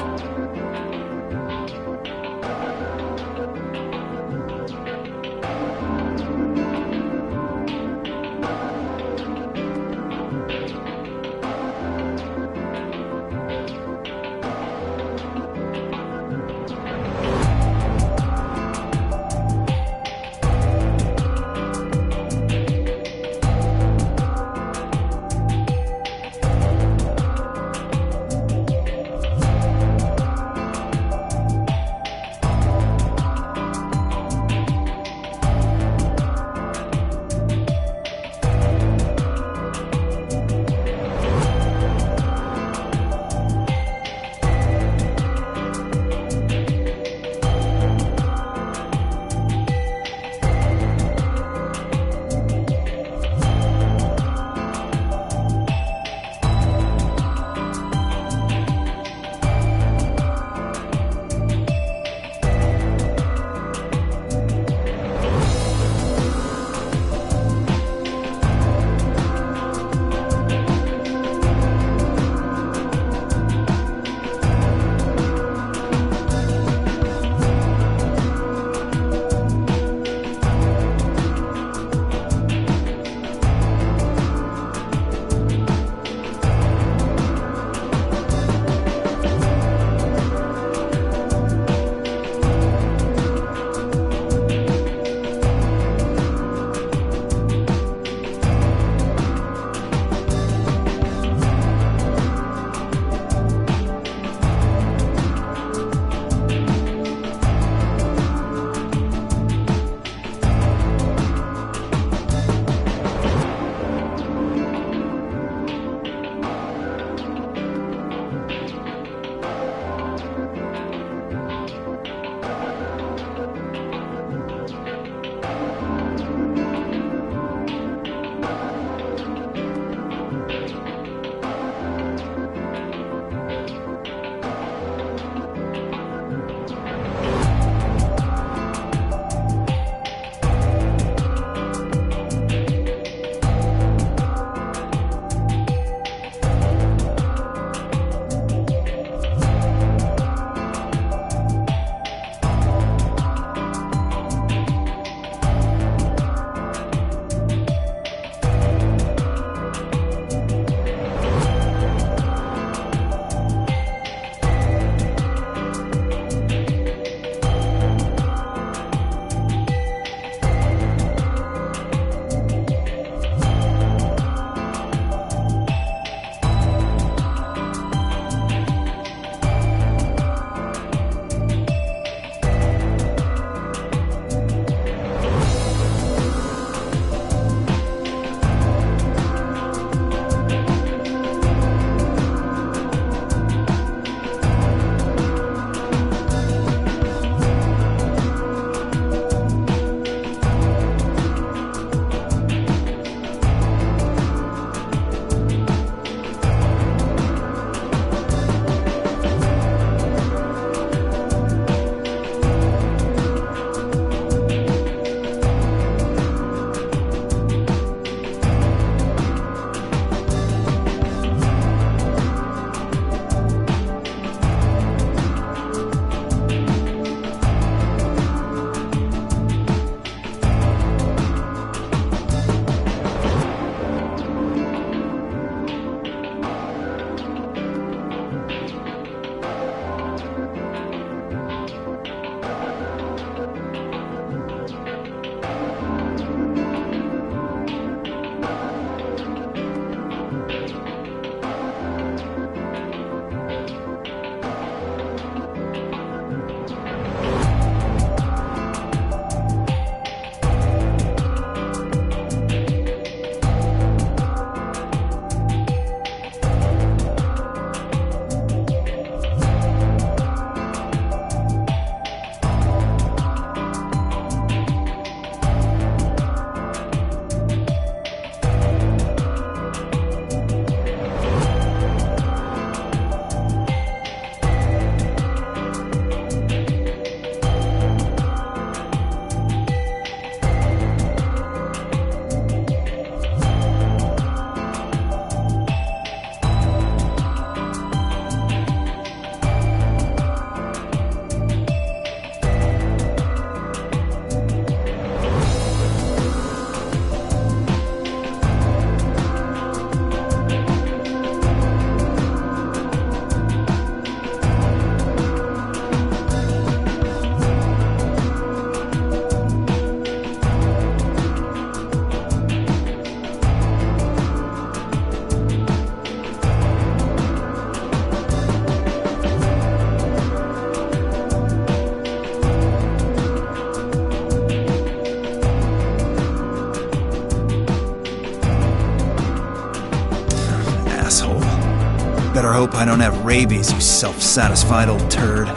S5: better hope I don't have rabies, you self-satisfied old turd.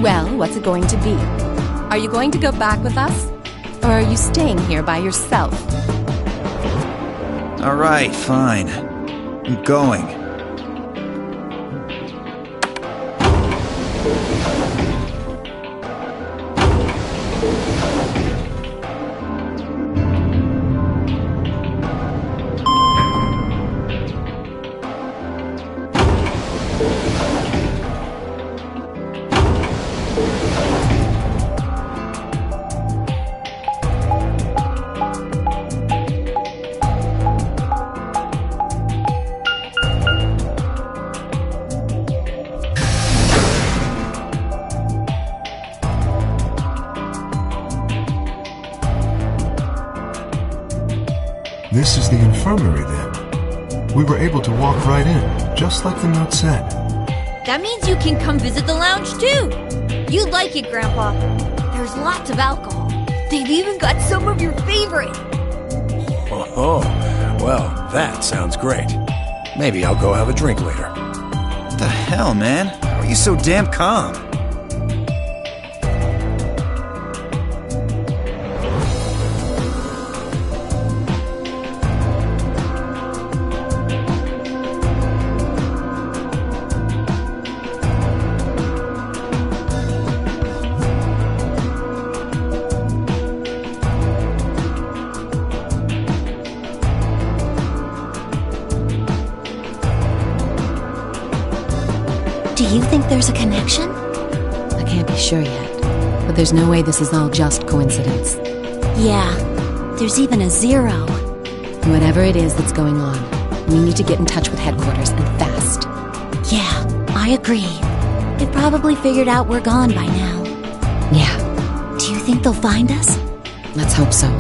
S2: Well, what's it going to be? Are you going to go back with us? Or are you staying here by yourself?
S5: Alright, fine. I'm going.
S8: This is the infirmary, then. We were able to walk right in, just like the note said.
S4: That means you can come visit the lounge too. You'd like it, Grandpa. There's lots of alcohol. They've even got some of your favorite.
S3: Oh, well, that sounds great. Maybe I'll go have a drink later.
S5: What the hell, man? How are you so damn calm?
S6: Do you think there's a connection?
S2: I can't be sure yet, but there's no way this is all just coincidence.
S6: Yeah, there's even a 0.
S2: Whatever it is that's going on, we need to get in touch with headquarters and fast.
S6: Yeah, I agree. They probably figured out we're gone by now.
S2: Yeah.
S6: Do you think they'll find us?
S2: Let's hope so.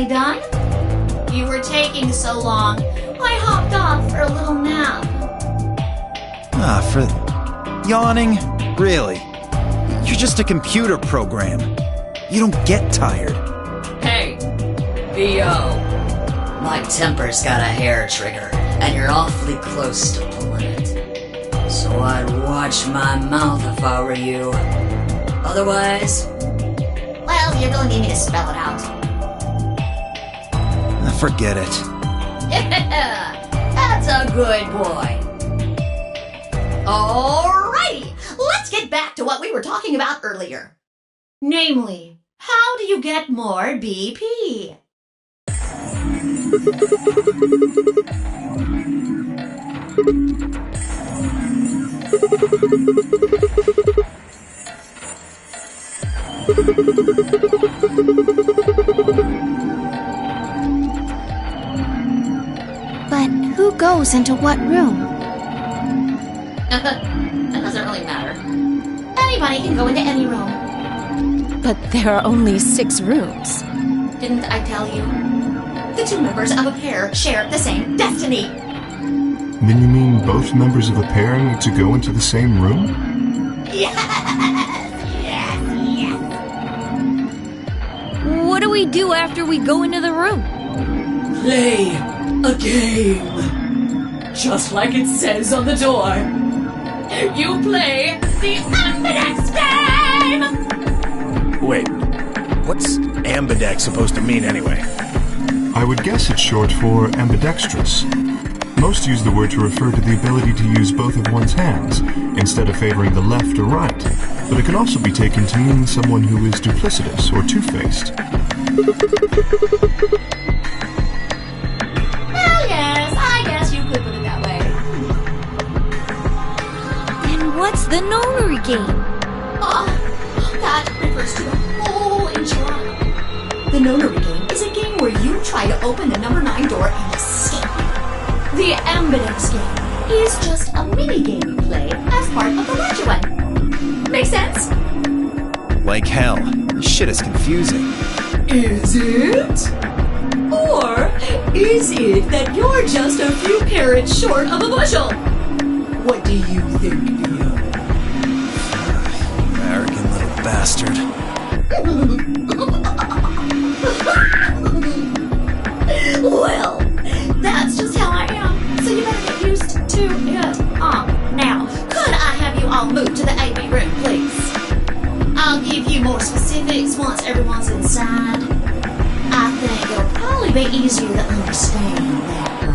S7: Done? You were taking so long, I hopped off for a little nap.
S5: For yawning? Really? You're just a computer program. You don't get tired.
S9: Hey, VO. My temper's got a hair trigger, and you're awfully close to pulling it. So I'd watch my mouth if I were you. Otherwise...
S7: Well, you're gonna need me to spell it out.
S5: Forget it.
S7: That's a good boy. Alrighty, let's get back to what we were talking about earlier. Namely, how do you get more BP?
S6: But who goes into what room?
S7: That doesn't really matter. Anybody can go into any room.
S2: But there are only 6 rooms.
S7: Didn't I tell you? The 2 members of a pair share the same destiny.
S8: Then you mean both members of a pair need to go into the same room?
S7: Yes!
S4: What do we do after we go into the room?
S9: Play a game. Just like it says on the door. You play the Ambidex game!
S3: Wait, what's ambidex supposed to mean anyway?
S8: I would guess it's short for ambidextrous. Most use the word to refer to the ability to use both of one's hands, instead of favoring the left or right. But it can also be taken to mean someone who is duplicitous or two-faced.
S7: Well, yes, I guess you could put it that way.
S4: And what's the notary game?
S7: Oh, that refers to the whole enchilada. The notary game is a game
S10: game where you try to open the number 9 door and escape. The Ambidex game is just a mini game you play as part of the larger one. Make sense?
S5: Like hell. This shit is confusing.
S10: Is it? Or is it that you're just a few carrots short of a bushel? What do you think, Theo?
S5: Arrogant little bastard.
S10: Well, that's just how I am, so you better get used to it. Now, could I have you all move to the AV room, please?
S7: I'll give you more specifics once everyone's inside. I think it'll probably be easier to understand that way.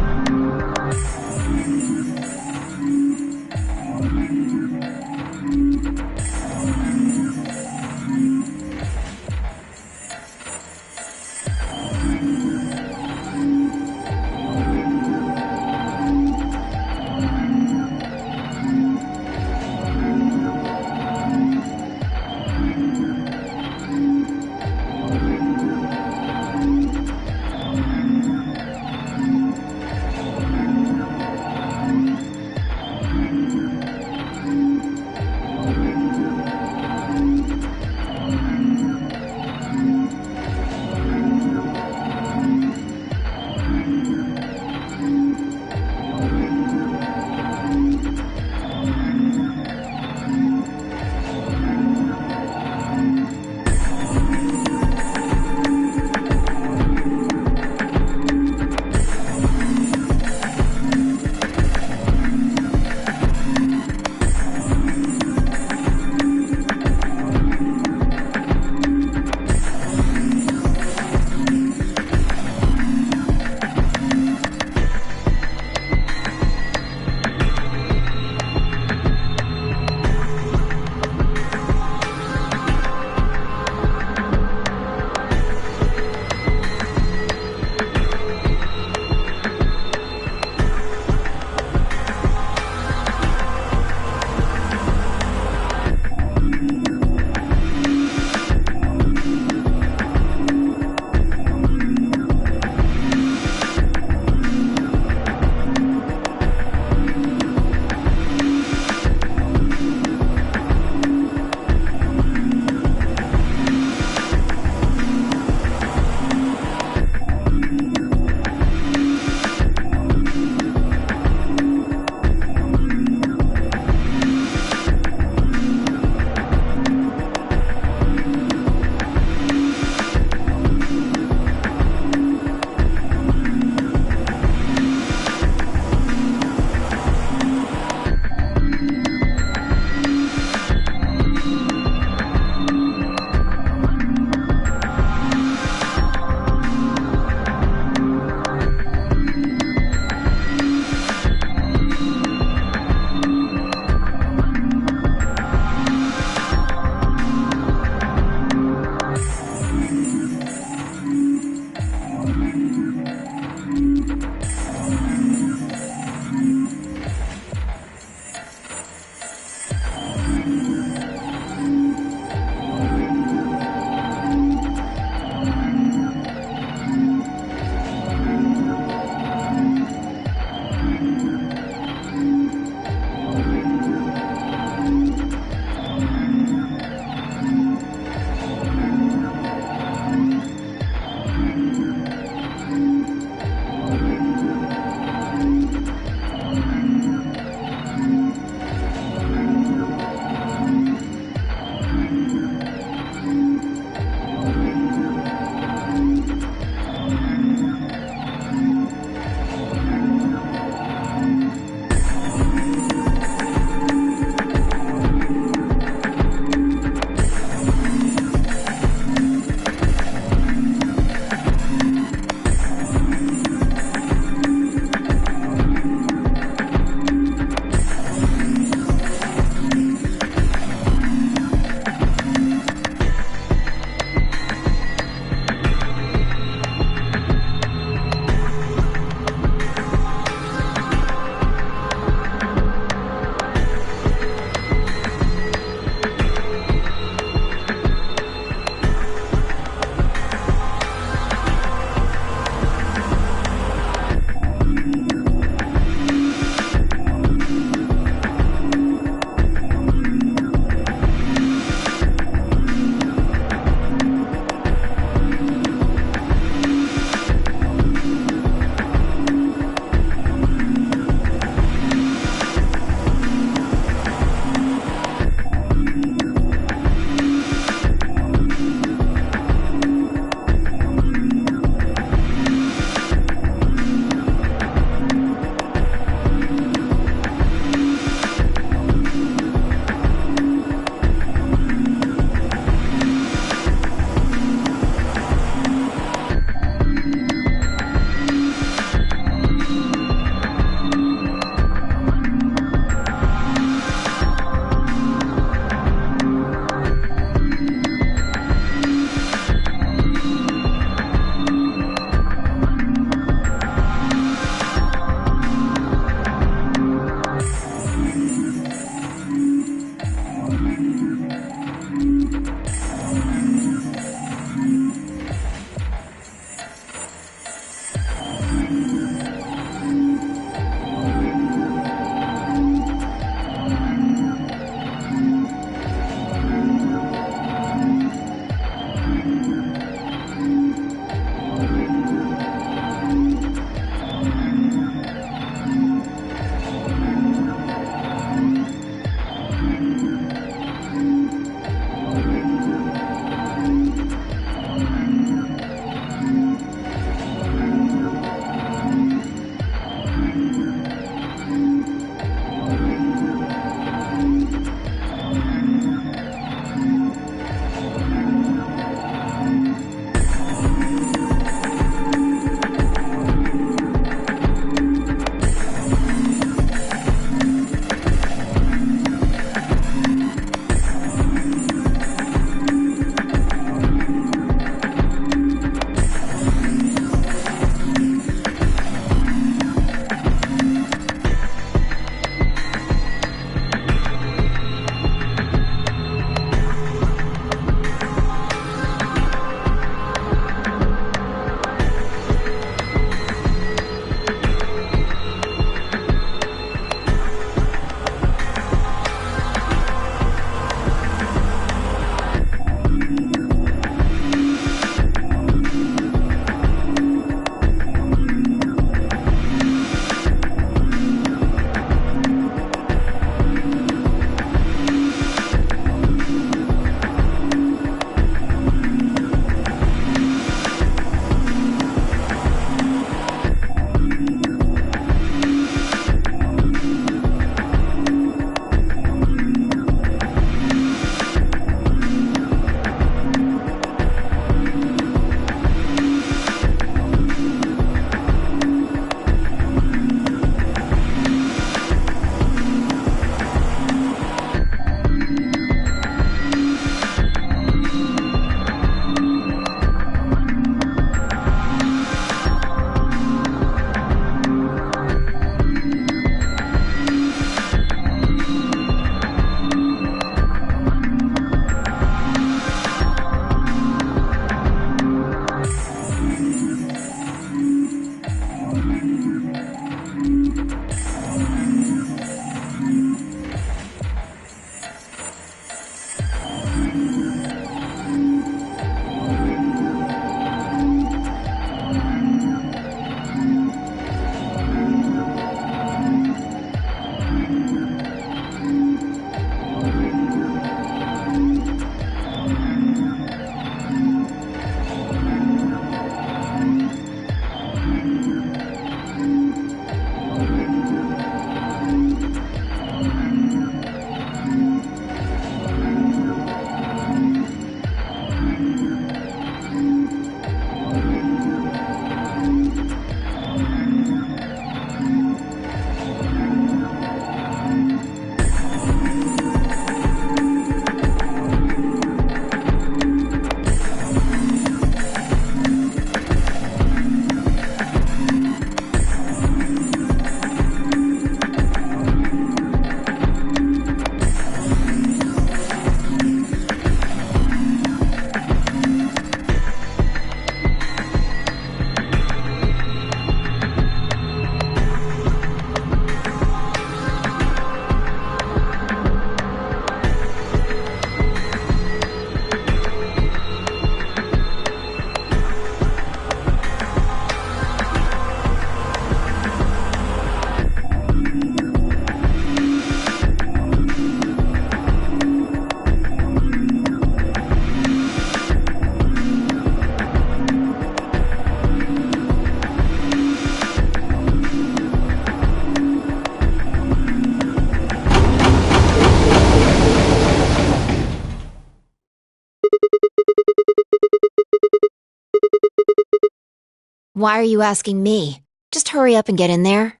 S1: Why are you asking me? Just hurry up and get in there.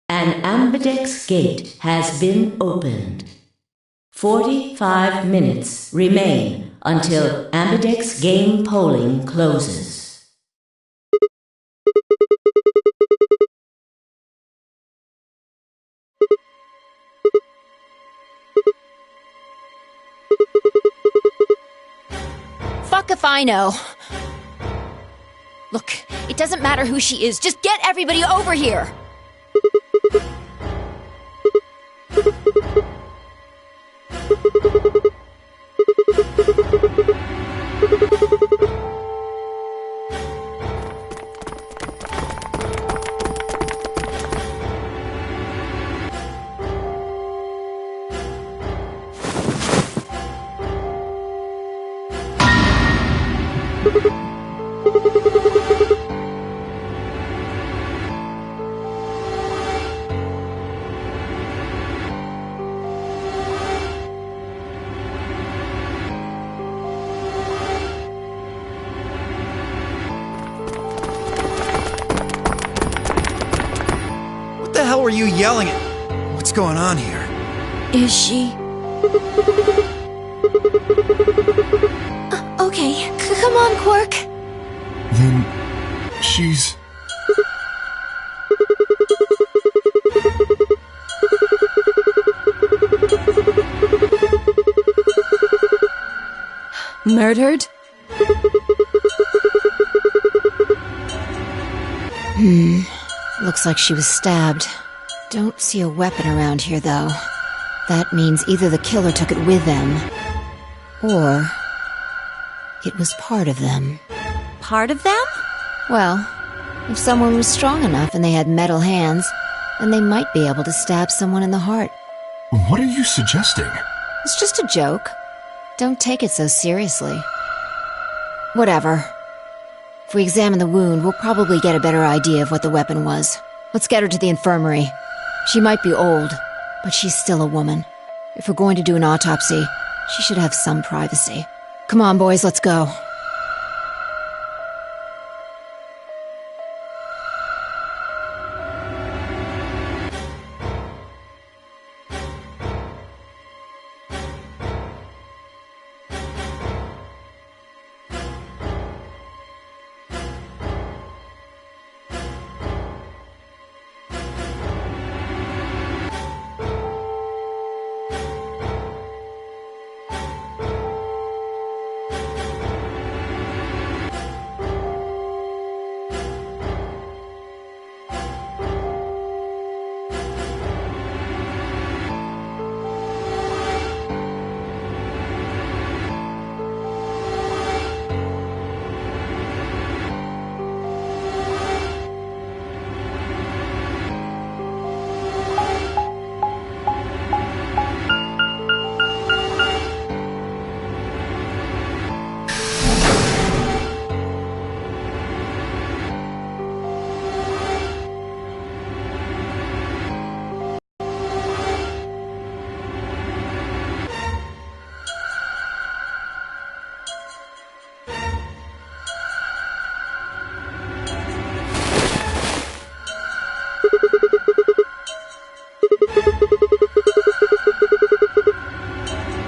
S11: An ambidex gate has been opened. 45 minutes remain until ambidex game polling closes.
S1: Fuck if I know. Look, it doesn't matter who she is. Just get everybody over here.
S5: What the hell were you yelling at? What's going on here?
S4: Is she?
S6: Okay, come on, Quark.
S8: Then she's...
S2: Murdered?
S1: Looks like she was stabbed. Don't see a weapon around here, though. That means either the killer took it with them, or it was part of them.
S6: Part of them?
S1: Well, if someone was strong enough and they had metal hands, then they might be able to stab someone in the heart.
S8: What are you suggesting?
S1: It's just a joke. Don't take it so seriously. Whatever. If we examine the wound, we'll probably get a better idea of what the weapon was. Let's get her to the infirmary. She might be old, but she's still a woman. If we're going to do an autopsy, she should have some privacy. Come on, boys, let's go.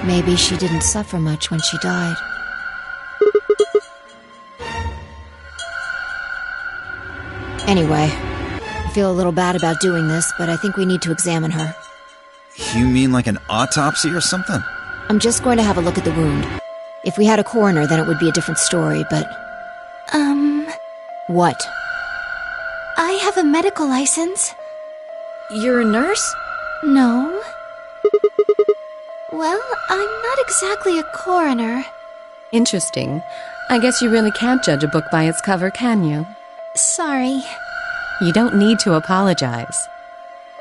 S1: Maybe she didn't suffer much when she died. Anyway, I feel a little bad about doing this, but I think we need to examine her.
S5: You mean like an autopsy or something?
S1: I'm just going to have a look at the wound. If we had a coroner, then it would be a different story, but... What?
S6: I have a medical license.
S4: You're a nurse?
S6: No. Well, I'm not exactly a coroner.
S2: Interesting. I guess you really can't judge a book by its cover, can you?
S6: Sorry.
S2: You don't need to apologize.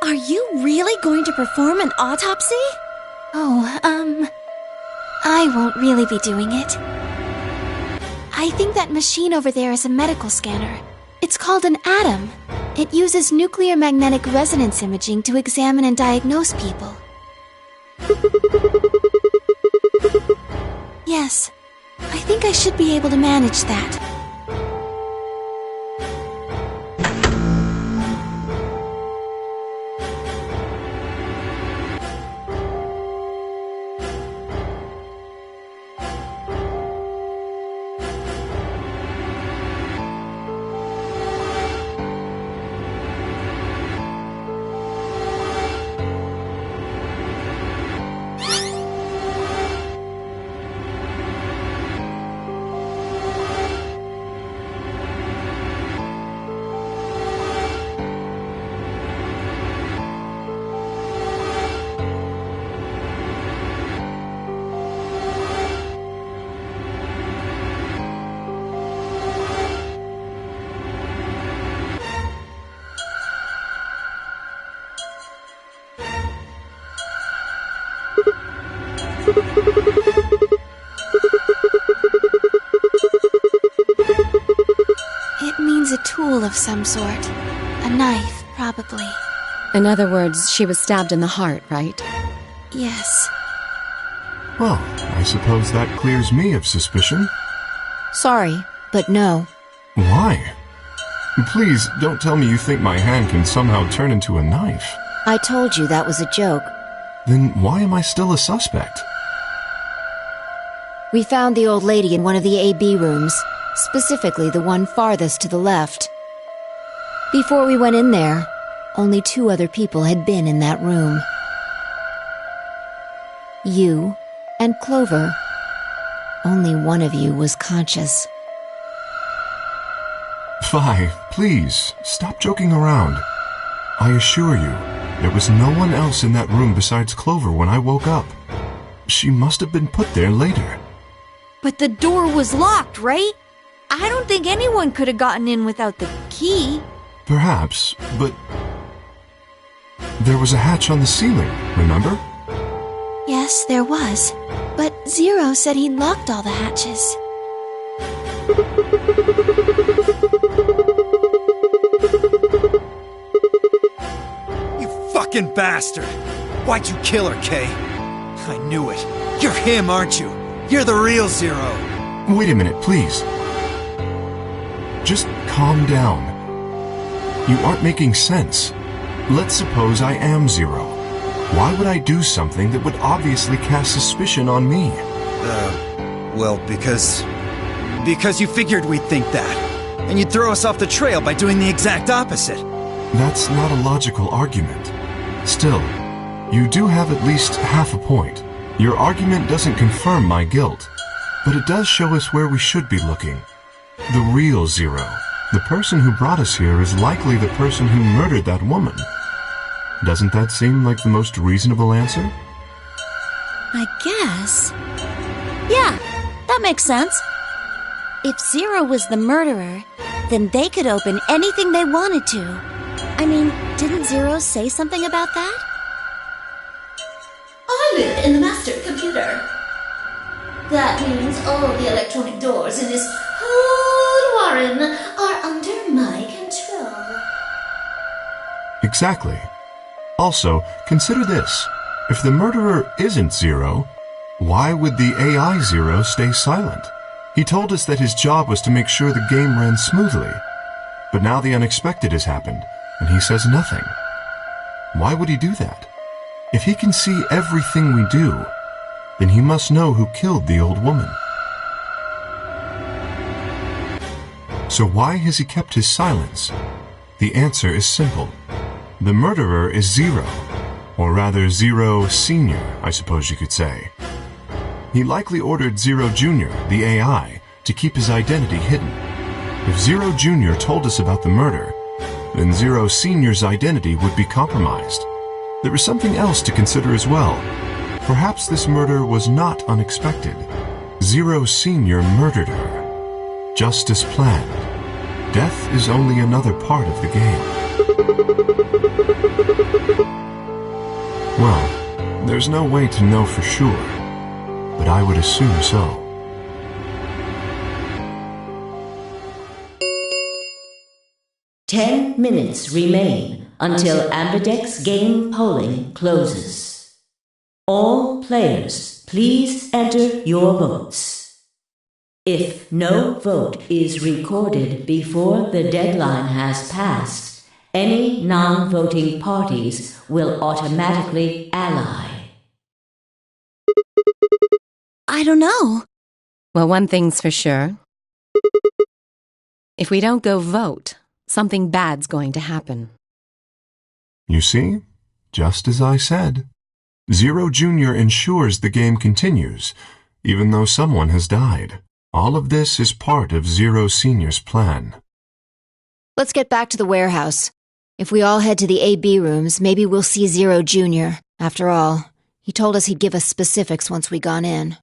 S6: Are you really going to perform an autopsy? Oh, I won't really be doing it. I think that machine over there is a medical scanner. It's called an atom. It uses nuclear magnetic resonance imaging to examine and diagnose people. Yes, I think I should be able to manage that. It means a tool of some sort. A knife, probably.
S2: In other words, she was stabbed in the heart, right?
S6: Yes.
S8: Well, I suppose that clears me of suspicion.
S1: Sorry, but no.
S8: Why? Please, don't tell me you think my hand can somehow turn into a knife.
S1: I told you that was a joke.
S8: Then why am I still a suspect?
S1: We found the old lady in one of the AB rooms, specifically the one farthest to the left. Before we went in there, only 2 other people had been in that room. You and Clover. Only one of you was conscious.
S8: Fi, please, stop joking around. I assure you, there was no one else in that room besides Clover when I woke up. She must have been put there later.
S4: But the door was locked, right? I don't think anyone could have gotten in without the key.
S8: Perhaps, but there was a hatch on the ceiling, remember?
S6: Yes, there was. But Zero said he locked all the hatches.
S5: You fucking bastard! Why'd you kill her, Kay? I knew it. You're him, aren't you? You're the real Zero.
S8: Wait a minute, please. Just calm down. You aren't making sense. Let's suppose I am Zero. Why would I do something that would obviously cast suspicion on me?
S5: Well, because you figured we'd think that. And you'd throw us off the trail by doing the exact opposite.
S8: That's not a logical argument. Still, you do have at least half a point. Your argument doesn't confirm my guilt, but it does show us where we should be looking. The real Zero. The person who brought us here is likely the person who murdered that woman. Doesn't that seem like the most reasonable answer?
S10: I guess. Yeah, that makes sense. If Zero was the murderer, then they could open anything they wanted to. I mean, didn't Zero say something about that?
S7: I live in the master computer. That means all the electronic doors in this whole warren are under my control.
S8: Exactly. Also, consider this. If the murderer isn't Zero, why would the AI Zero stay silent? He told us that his job was to make sure the game ran smoothly. But now the unexpected has happened, and he says nothing. Why would he do that? If he can see everything we do, then he must know who killed the old woman. So why has he kept his silence? The answer is simple. The murderer is Zero, or rather Zero Senior, I suppose you could say. He likely ordered Zero Jr., the AI, to keep his identity hidden. If Zero Jr. told us about the murder, then Zero Senior's identity would be compromised. There is something else to consider as well. Perhaps this murder was not unexpected. Zero Senior murdered her. Just as planned. Death is only another part of the game. Well, there's no way to know for sure, but I would assume so.
S11: 10 minutes remain until Ambidex game polling closes. All players, please enter your votes. If no vote is recorded before the deadline has passed, any non-voting parties will automatically ally.
S10: I don't know.
S2: Well, one thing's for sure. If we don't go vote, something bad's going to happen.
S8: You see? Just as I said. Zero Jr. ensures the game continues, even though someone has died. All of this is part of Zero Sr.'s plan.
S1: Let's get back to the warehouse. If we all head to the AB rooms, maybe we'll see Zero Jr. After all, he told us he'd give us specifics once we gone in.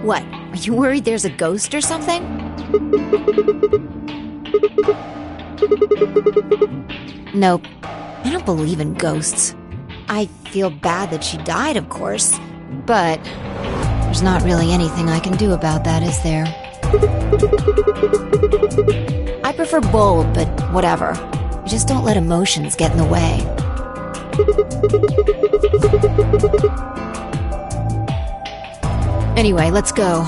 S1: What? Are you worried there's a ghost or something? Nope. I don't believe in ghosts. I feel bad that she died, of course. But there's not really anything I can do about that, is there? I prefer bold, but whatever. You just don't let emotions get in the way. Anyway, let's go.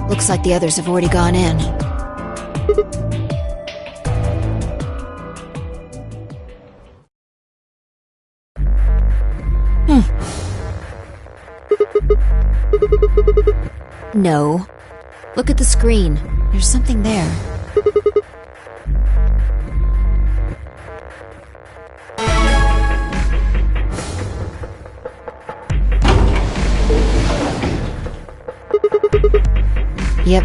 S1: Looks like the others have already gone in. No. Look at the screen. There's something there. Yep.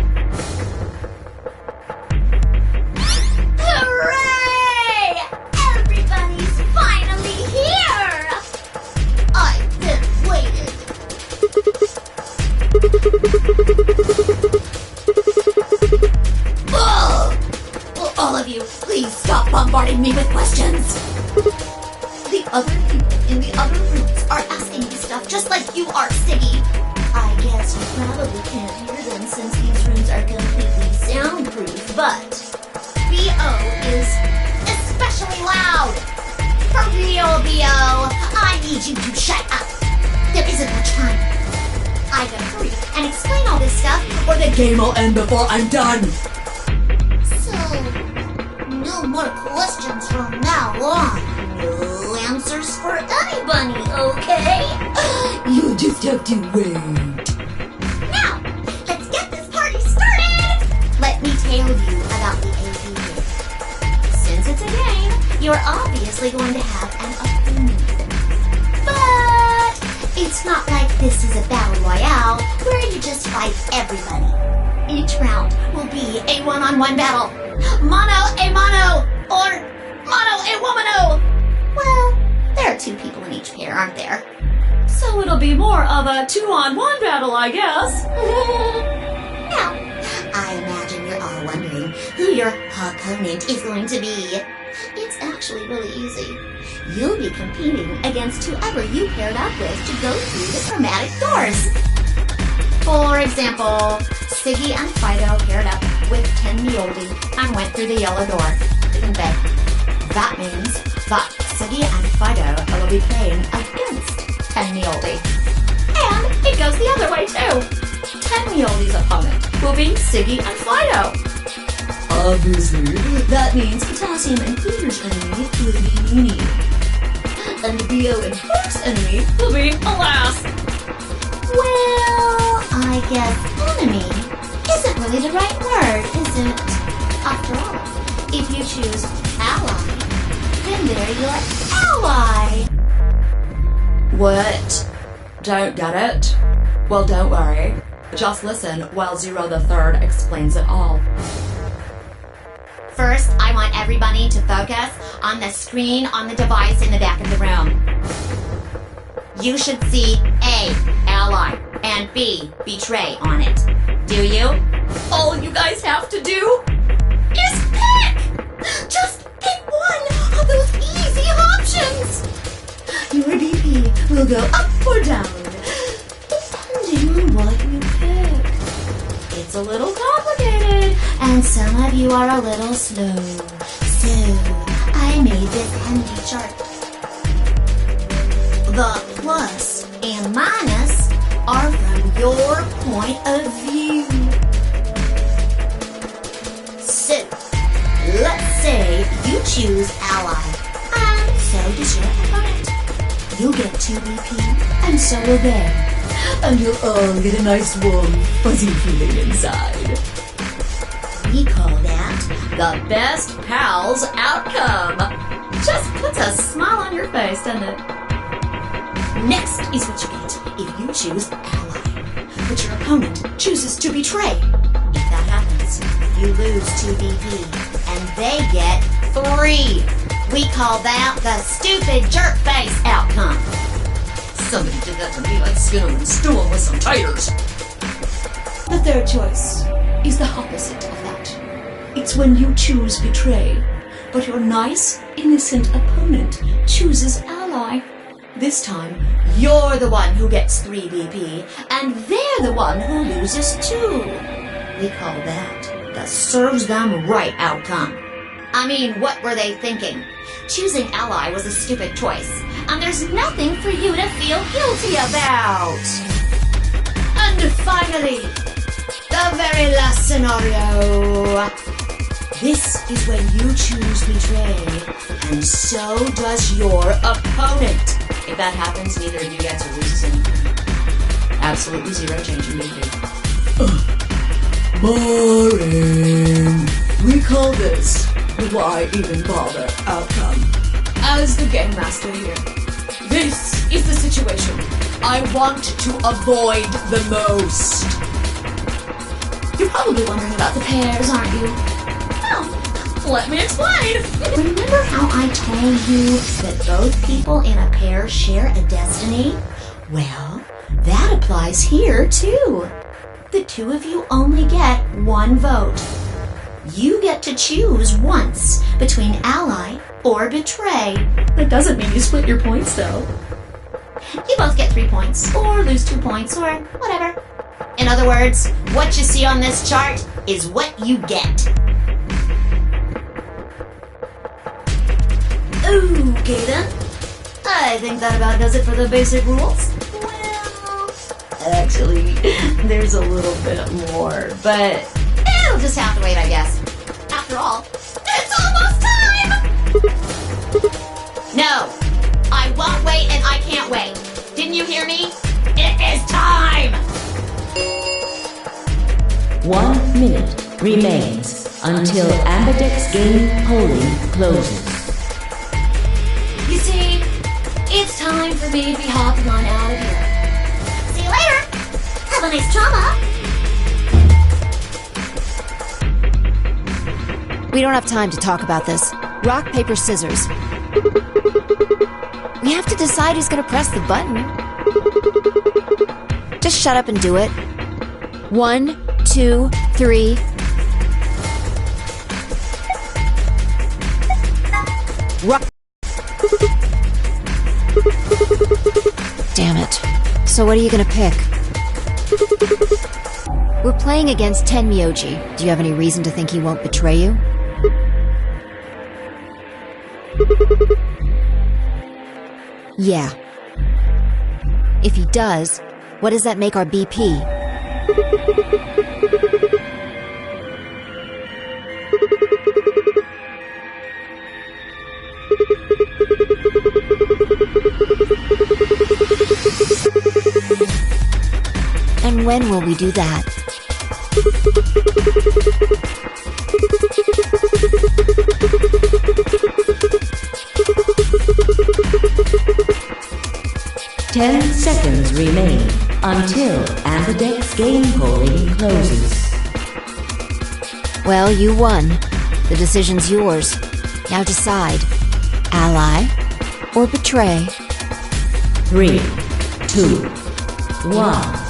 S7: Hooray! Everybody's finally here! I've been waiting. Ugh! Will all of you please stop bombarding me with questions? The other people in the other rooms are asking me stuff just like you are, Siggy. I guess you probably can't hear them since these rooms are completely soundproof, but B.O. is especially loud. For real, B.O., I need you to shut up. There isn't much time. Either hurry and explain all this stuff, or the game will end before I'm done. So, no more questions from now on. No answers for anybody, okay? You just have to wait. Now, let's get this party started! Let me tell you about the AV game. Since it's a game, you're obviously going to have an opinion. But it's not like this is a battle royale where you just fight everybody. Each round will be a one-on-one battle. Mono a mono, or mono a womano. Well, there are two people in each pair, aren't there?
S9: So it'll be more of a 2-on-1 battle, I guess.
S7: Now, I imagine you're all wondering who your opponent is going to be. It's actually really easy. You'll be competing against whoever you paired up with to go through the chromatic doors. For example, Siggy and Fido paired up with Ken Mioldi and went through the yellow door, didn't they? That means that Siggy and Fido will be playing against Ken Mioldi. And it goes the other way too. Ken Mioldi's opponent will be Siggy and Fido. Obviously, that means Potassium and Peter's enemy will be Nini. And B.O. and Hook's enemy will be Alas. Well, I guess enemy isn't really the right word, is it? After all, if you choose ally, then they're your ally.
S9: What? Don't get it? Well, don't worry. Just listen while Zero the Third explains it all.
S7: First, I want everybody to focus on the screen on the device in the back of the room. You should see A, ally, and B, betray on it. Do you?
S9: All you guys have to do
S7: Is pick! Just pick one of those easy options! Your BP will go up or down, depending on what you pick. It's a little complicated, and some of you are a little slow. So, I made this handy chart. The plus and minus are from your point of view. So, let's say you choose ally, and so does your opponent. You'll get 2 BP, and so will they. And you'll all get a nice warm, fuzzy feeling inside. We call that the best pals outcome. Just puts a smile on your face, doesn't it? Next is what you get if you choose ally, but your opponent chooses to betray. If that happens, you lose 2 BP, and they get 3. We call that the stupid jerk face outcome.
S9: somebody did that to me, I'd skin them and stew them with some taters.
S12: The third choice is the opposite of that. It's when you choose betray, but your nice, innocent opponent chooses ally.
S7: This time, you're the one who gets 3 BP, and they're the one who loses 2. We call that the serves them right outcome. I mean, what were they thinking? Choosing ally was a stupid choice, and there's nothing for you to feel guilty about. And finally, the very last scenario. This is when you choose betray, and so does your opponent. If that happens, neither of you gets or loses anything. Absolutely zero change in behavior.
S12: Boring. We call this the why even bother outcome.
S9: As the game master here, this is the situation I want to avoid the most.
S7: You're probably wondering about the pairs, aren't you?
S9: Well, let me explain.
S7: Remember how I told you that both people in a pair share a destiny? Well, that applies here too. The 2 of you only get 1 vote. You get to choose once between ally or betray.
S12: That doesn't mean you split your points, though.
S7: You both get 3 points, or lose 2 points, or whatever. In other words, what you see on this chart is what you get. Okay then. I think that about does it for the basic rules. Well, actually, there's a little bit more, but it'll just have to wait, I guess. After all, it's almost time! No, I won't wait and I can't wait. Didn't you hear me? It is time!
S11: 1 minute remains until Ambidex game polling closes.
S7: You see, it's time for me to be hopping on out of here. See you later! Have a nice trauma!
S1: We don't have time to talk about this. Rock, paper, scissors. We have to decide who's gonna press the button. Just shut up and do it. 1, 2, 3. Rock. Damn it. So what are you gonna pick? We're playing against Tenmyoji. Do you have any reason to think he won't betray you? Yeah. If he does, what does that make our BP? And when will we do that?
S11: Ten seconds remain until Ambidex game polling closes.
S1: Well, you won. The decision's yours. Now decide. Ally or betray?
S11: 3, 2, 1.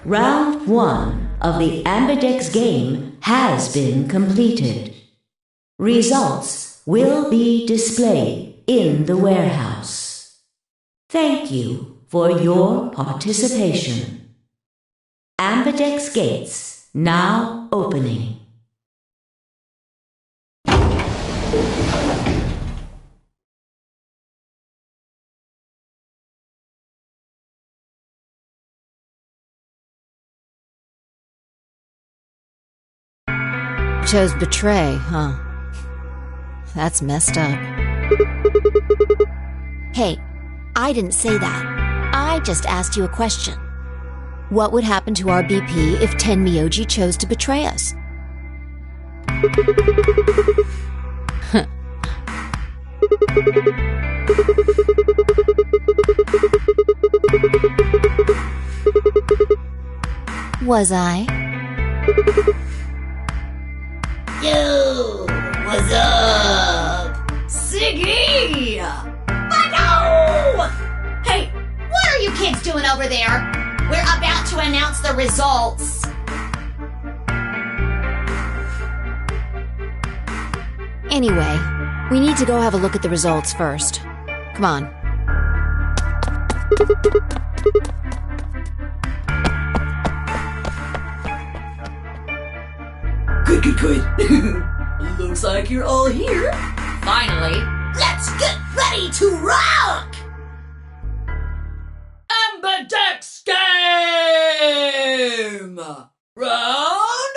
S11: Round 1 of the Ambidex game has been completed. Results will be displayed in the warehouse. Thank you for your participation. Ambidex gates now opening.
S1: Chose betray, huh? That's messed up. Hey, I didn't say that. I just asked you a question. What would happen to our BP if Tenmyoji chose to betray us? Was I?
S7: Yo, what's up? Siggy! But no! Hey, what are you kids doing over there? We're about to announce the results.
S1: Anyway, we need to go have a look at the results first. Come on.
S12: Good. Looks like you're all here.
S7: Finally, let's get ready to rock!
S9: Ambidex game!
S7: Round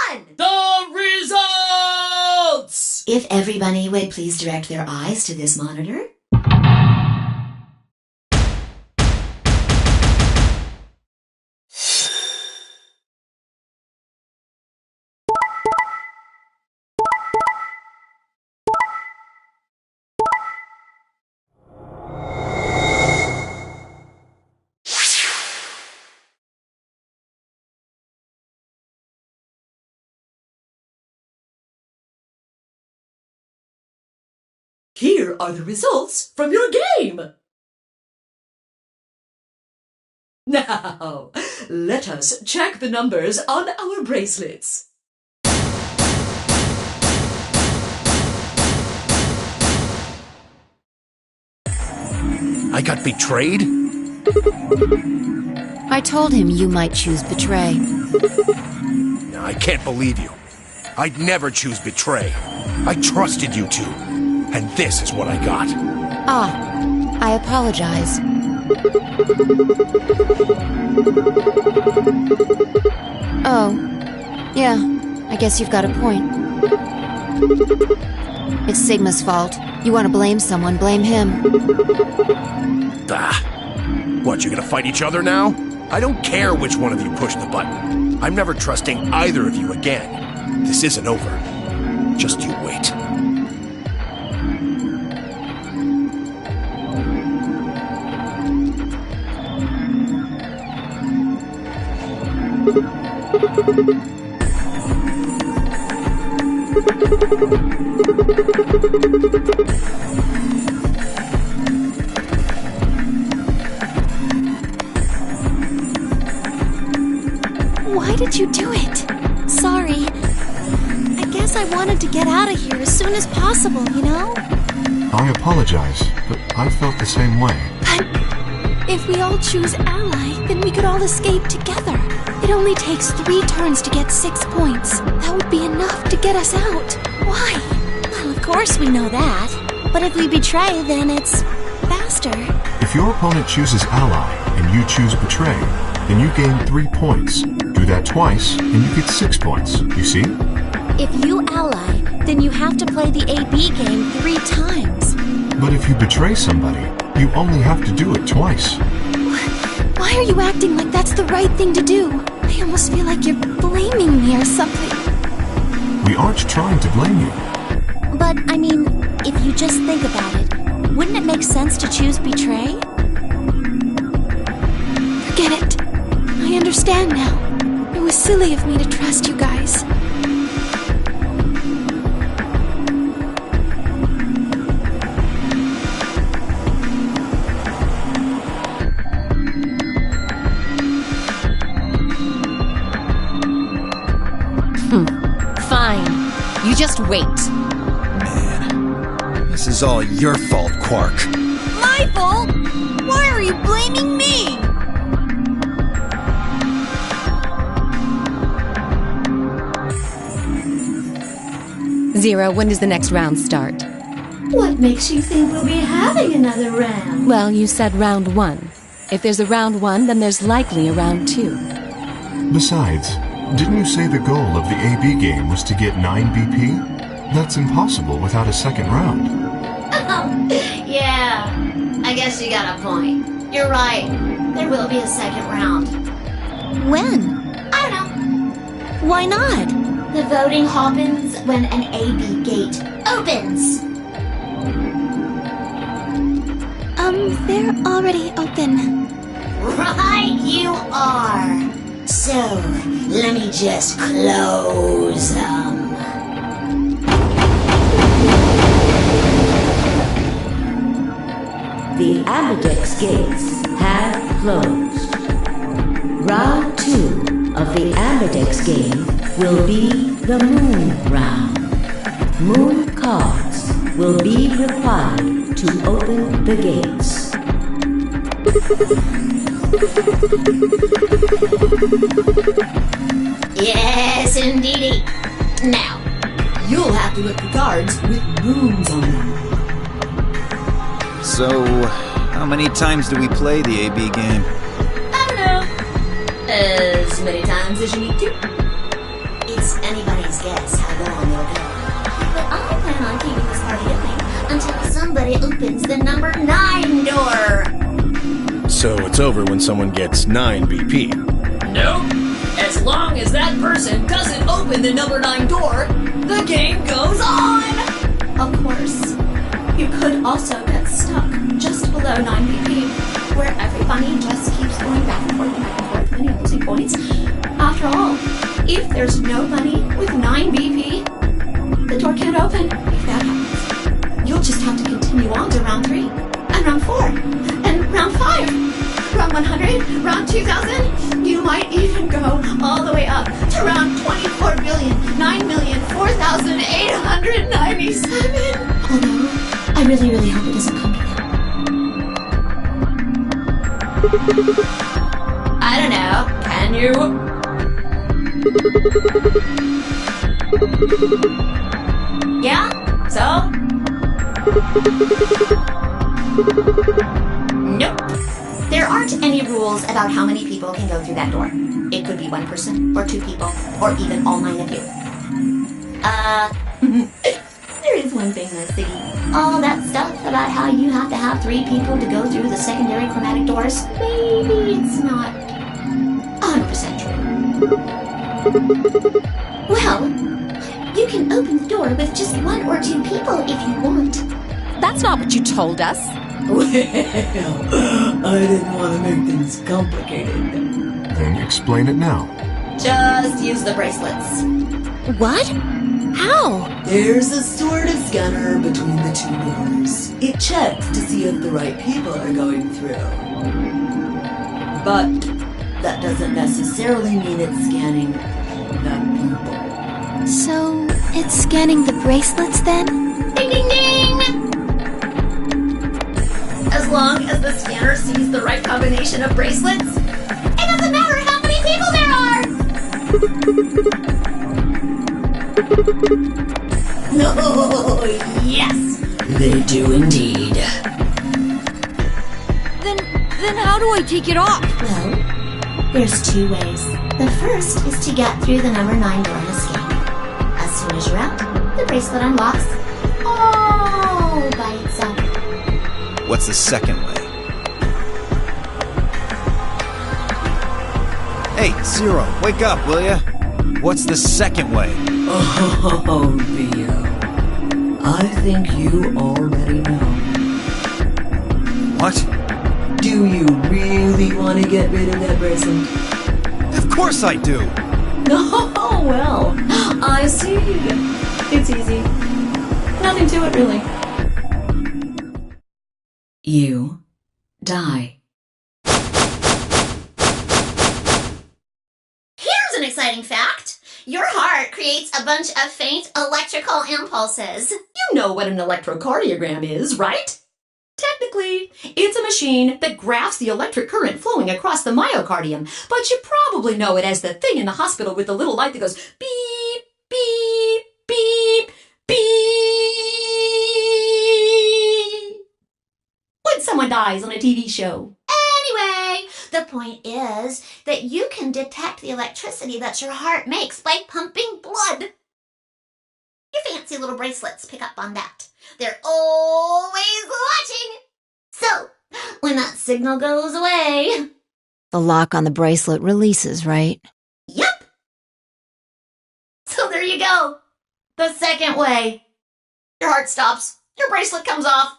S7: 1!
S9: The results!
S12: If everybody would please direct their eyes to this monitor.
S13: Here are the results from your game. Now, let us check the numbers on our bracelets.
S3: I got betrayed?
S1: I told him you might choose betray.
S3: No, I can't believe you. I'd never choose betray. I trusted you two. And this is what I got.
S1: Ah, I apologize. Oh, yeah, I guess you've got a point. It's Sigma's fault. You want to blame someone, blame him.
S3: Ah. What, you gonna fight each other now? I don't care which one of you pushed the button. I'm never trusting either of you again. This isn't over. Just you wait.
S6: Why did you do it? Sorry. I guess I wanted to get out of here as soon as possible, you know?
S8: I apologize, but I felt the same way.
S6: But if we all choose ally, then we could all escape together. It only takes 3 turns to get 6 points. That would be enough to get us out. Why?
S10: Well, of course we know that. But if we betray, then it's faster.
S8: If your opponent chooses ally and you choose betray, then you gain 3 points. Do that twice, and you get 6 points. You see?
S10: If you ally, then you have to play the AB game 3 times.
S8: But if you betray somebody, you only have to do it twice.
S6: Why are you acting like that's the right thing to do? I almost feel like you're blaming me or something.
S8: We aren't trying to blame you.
S10: But, I mean, if you just think about it, wouldn't it make sense to choose betray?
S6: Forget it. I understand now. It was silly of me to trust you guys.
S2: Fine. You just wait.
S5: Man, this is all your fault, Quark.
S10: My fault? Why are you blaming me?
S2: Zero, when does the next round start?
S12: What makes you think we'll be having another round?
S2: Well, you said round 1. If there's a round 1, then there's likely a round 2.
S8: Besides, didn't you say the goal of the AB game was to get 9 BP? That's impossible without a second round.
S7: Yeah, I guess you got a point. You're right. There will be a second round.
S10: When?
S7: I don't know.
S10: Why not?
S7: The voting happens when an AB gate opens.
S6: They're already open.
S7: Right you are. So, let me just close them.
S11: The Ambidex gates have closed. Round 2 of the Ambidex game will be the Moon round. Moon cards will be required to open the gates.
S7: Yes, indeedy. Now,
S13: You'll have to look for cards with moons on them.
S5: So, how many times do we play the AB game?
S7: I don't know.
S13: As many times as you need to.
S7: It's anybody's guess how long they'll go. But I plan on keeping this party going until somebody opens the number 9 door.
S3: So it's over when someone gets 9 BP.
S9: Nope. As long as that person doesn't open the number 9 door, the game goes on!
S12: Of course. You could also get stuck just below 9 BP, where everybody just keeps going back and forth, winning and losing points. After all, if there's nobody with 9 BP, the door can't open. If that happens, you'll just have to continue on to round 3, and round 4, and round 5, round 100, round 2000. You might even go all the way up to round 24,9,004,897. Although, I really, really hope it doesn't come to that.
S7: I don't know. Can you? Yeah? So? Nope. There aren't any rules about how many people can go through that door. It could be 1 person, or 2 people, or even all 9 of you. There is one thing though, Siggy. All that stuff about how you have to have 3 people to go through the secondary chromatic doors, maybe it's not 100% true. Well, you can open the door with just 1 or 2 people if you want.
S2: That's not what you told us.
S13: Well, I didn't want to make things complicated.
S8: Then explain it now.
S7: Just use the bracelets.
S10: What? How?
S13: There's a sort of scanner between the 2 doors. It checks to see if the right people are going through. But that doesn't necessarily mean it's scanning the people.
S6: So, it's scanning the bracelets then?
S7: Ding ding ding! As long as the scanner sees the right combination of bracelets, it doesn't matter how many people there are! No, yes!
S13: They do indeed.
S4: Then how do I take it off?
S7: Well, there's 2 ways. The first is to get through the number 9 door and escape. As soon as you're out, the bracelet unlocks all by itself.
S5: What's the second way? Hey, Zero, wake up, will ya? What's the second way?
S13: Oh, Theo. I think you already know.
S5: What?
S13: Do you really want to get rid of that bracelet?
S5: Of course I do!
S9: Oh, well, I see. It's easy. Nothing to it, really.
S13: You die.
S7: Here's an exciting fact. Your heart creates a bunch of faint electrical impulses.
S9: You know what an electrocardiogram is, right? Technically, it's a machine that graphs the electric current flowing across the myocardium, but you probably know it as the thing in the hospital with the little light that goes beep, beep, beep, beep when someone dies on a TV show.
S7: Anyway, the point is that you can detect the electricity that your heart makes by pumping blood. Your fancy little bracelets pick up on that. They're always watching. So, when that signal goes away...
S1: The lock on the bracelet releases, right?
S7: Yep. So there you go. The second way. Your heart stops. Your bracelet comes off.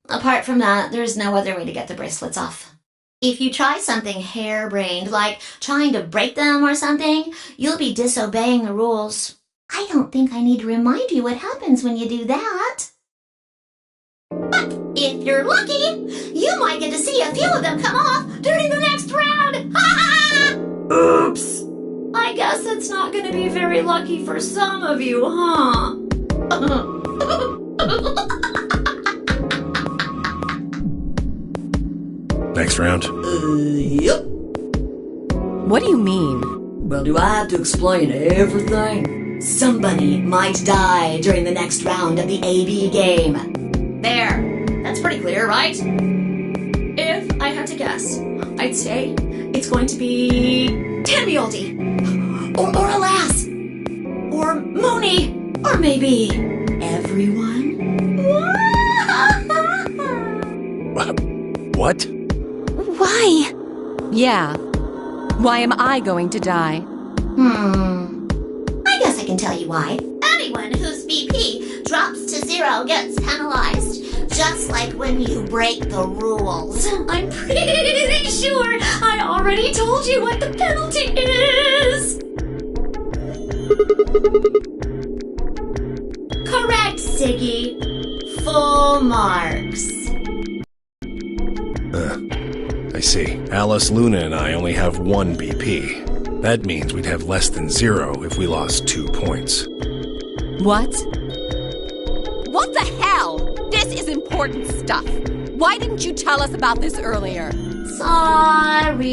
S7: Apart from that, there's no other way to get the bracelets off. If you try something harebrained, like trying to break them or something, you'll be disobeying the rules. I don't think I need to remind you what happens when you do that. But if you're lucky, you might get to see a few of them come off during the next round.
S9: Oops. I guess it's not going to be very lucky for some of you, huh?
S3: Next round.
S13: Yep.
S2: What do you mean?
S13: Well, do I have to explain everything? Somebody might die during the next round of the AB game.
S9: There. That's pretty clear, right? If I had to guess, I'd say it's going to be Tenmyoldi. Or Alas. Or Mooney. Or maybe everyone.
S3: What?
S6: Why?
S2: Yeah. Why am I going to die?
S7: I guess I can tell you why. Anyone whose BP drops to 0 gets penalized. Just like when you break the rules.
S9: I'm pretty sure I already told you what the penalty is.
S7: Correct, Siggy. Full marks.
S3: I see. Alice, Luna, and I only have 1 BP. That means we'd have less than 0 if we lost 2 points.
S2: What? What the hell? This is important stuff. Why didn't you tell us about this earlier?
S7: Sorry.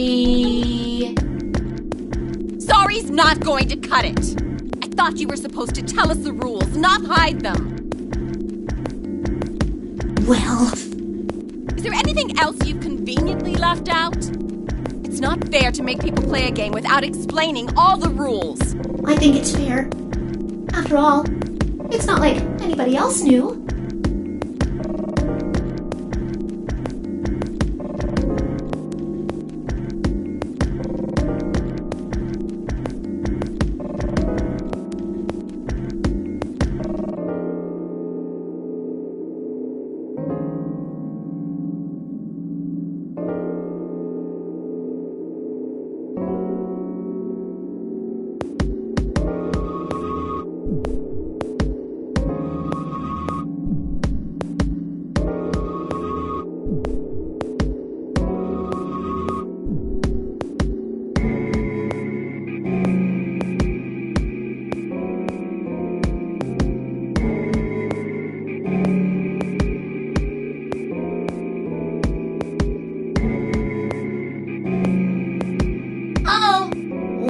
S2: Sorry's not going to cut it. I thought you were supposed to tell us the rules, not hide them.
S7: Well...
S2: Is there anything else you've conveniently left out? It's not fair to make people play a game without explaining all the rules.
S7: I think it's fair. After all, it's not like anybody else knew.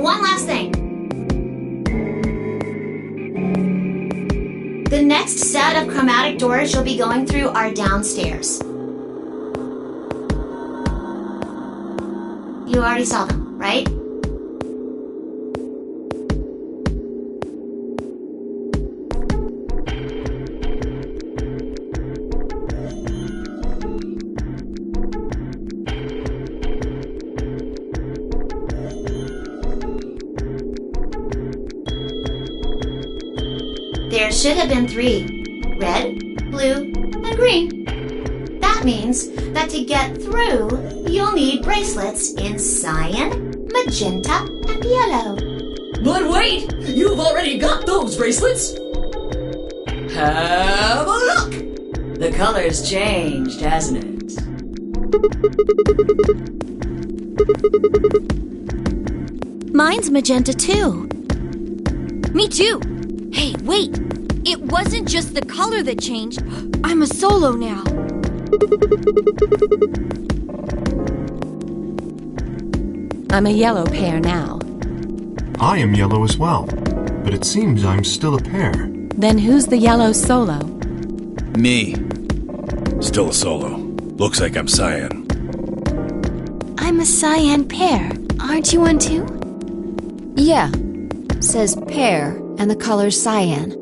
S7: One last thing. The next set of chromatic doors you'll be going through are downstairs. You already saw them, right? should have been 3. Red, blue, and green. That means that to get through, you'll need bracelets in cyan, magenta, and yellow.
S9: But wait! You've already got those bracelets! Have a look!
S13: The color's changed, hasn't it?
S10: Mine's magenta too.
S4: Me too. Hey, wait. It wasn't just the color that changed. I'm a solo now.
S2: I'm a yellow pair now.
S8: I am yellow as well, but it seems I'm still a pair.
S2: Then who's the yellow solo?
S5: Me.
S3: Still a solo. Looks like I'm cyan.
S6: I'm a cyan pair. Aren't you one too?
S1: Yeah. Says pear, and the color's cyan.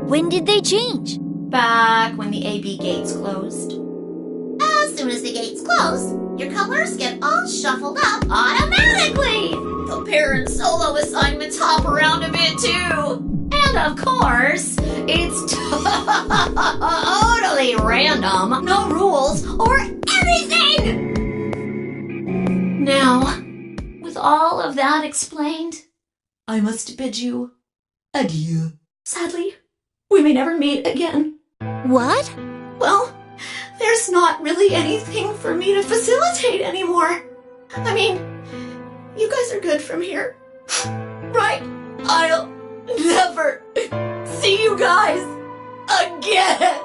S4: When did they change?
S7: Back when the AB gates closed. As soon as the gates close, your colors get all shuffled up automatically. The pair and solo assignments hop around a bit too. And of course, it's totally random. No rules or anything! Now, with all of that explained, I must bid you adieu. Sadly, we may never meet again.
S10: What?
S7: Well, there's not really anything for me to facilitate anymore. I mean, you guys are good from here, right? I'll never see you guys again.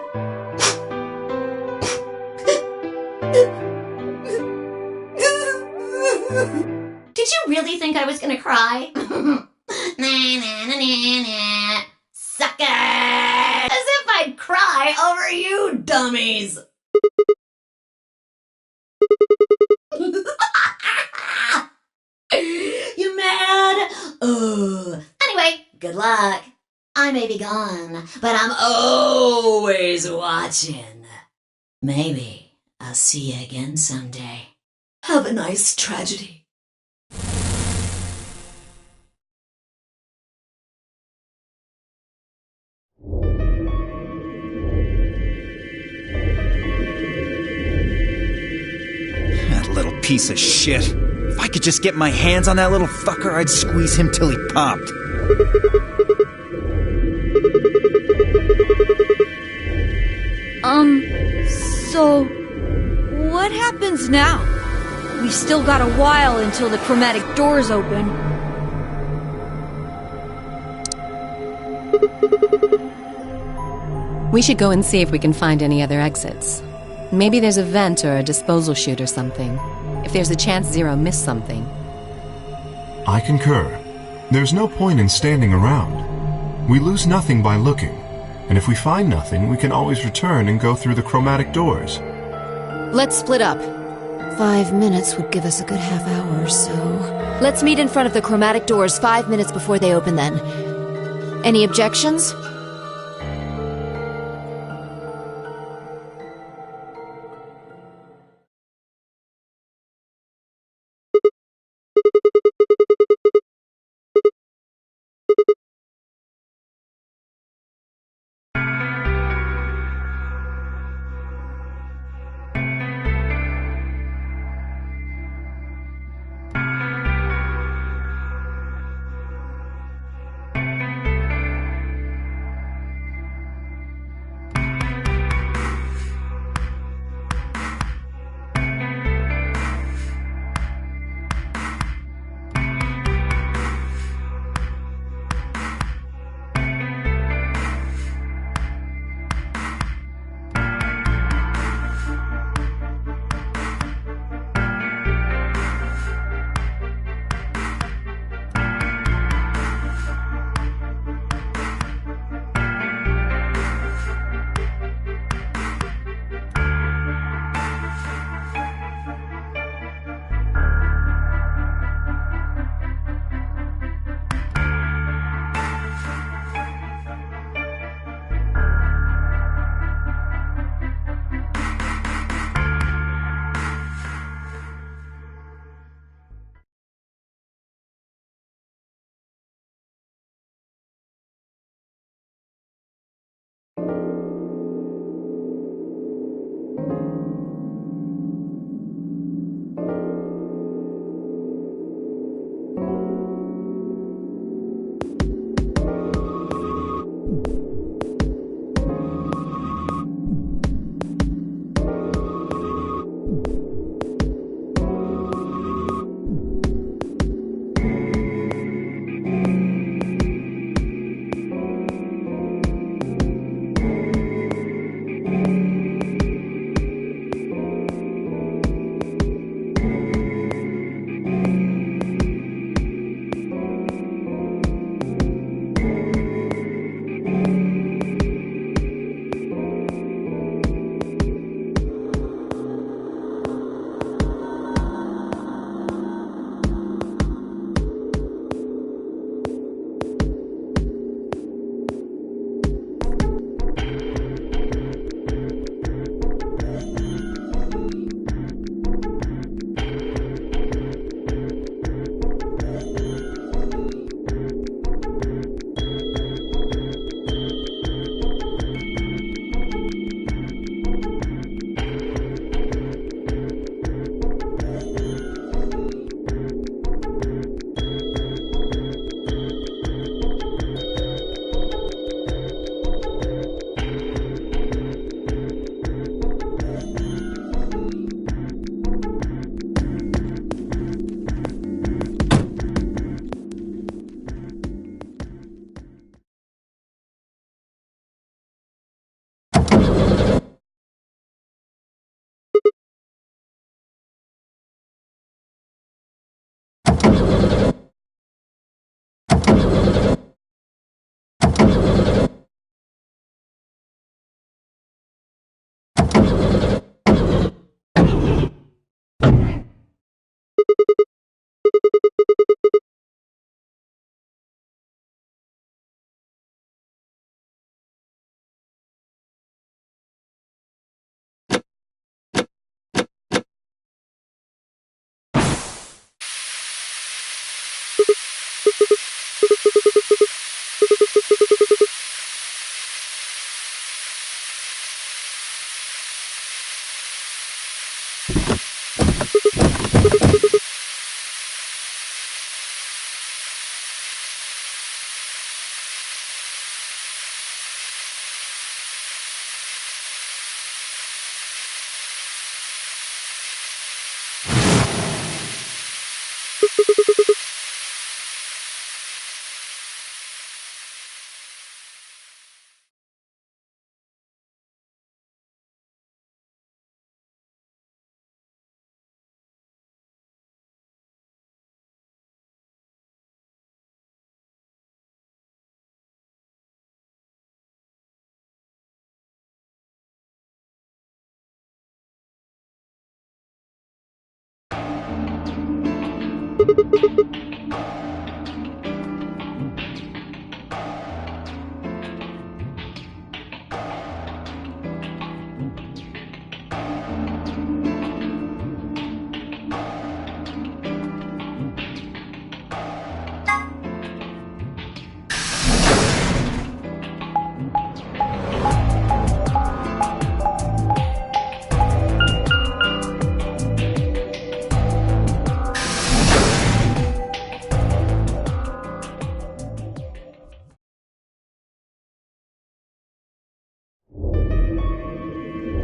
S7: Did you really think I was gonna cry? Nah. Suckers! As if I'd cry over you dummies! You mad? Anyway, good luck. I may be gone, but I'm always watching. Maybe I'll see you again someday. Have a nice tragedy.
S5: That little piece of shit. If I could just get my hands on that little fucker, I'd squeeze him till he popped.
S4: So what happens now? We've still got a while until the chromatic doors open.
S2: We should go and see if we can find any other exits. Maybe there's a vent or a disposal chute or something. If there's a chance Zero missed something.
S8: I concur. There's no point in standing around. We lose nothing by looking, and if we find nothing, we can always return and go through the chromatic doors.
S1: Let's split up. 5 minutes would give us a good half hour or so. Let's meet in front of the chromatic doors 5 minutes before they open then. Any objections?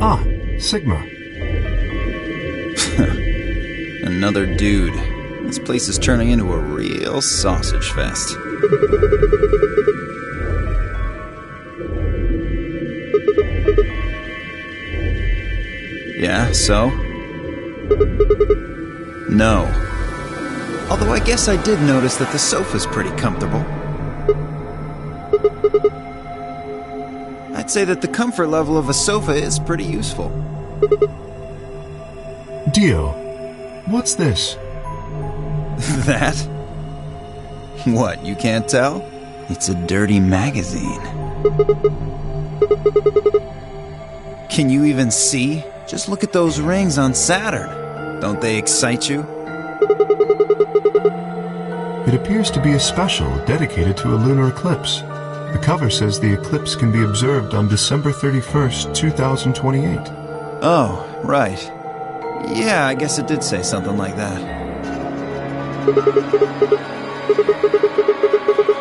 S8: Ah, Sigma.
S5: Another dude. This place is turning into a real sausage fest. Yeah, so? No. Although I guess I did notice that the sofa's pretty comfortable. I'd say that the comfort level of a sofa is pretty useful.
S8: Dio, what's this?
S5: That? What, you can't tell? It's a dirty magazine. Can you even see? Just look at those rings on Saturn. Don't they excite you?
S8: It appears to be a special dedicated to a lunar eclipse. The cover says the eclipse can be observed on December 31st, 2028.
S5: Oh, right. Yeah, I guess it did say something like that.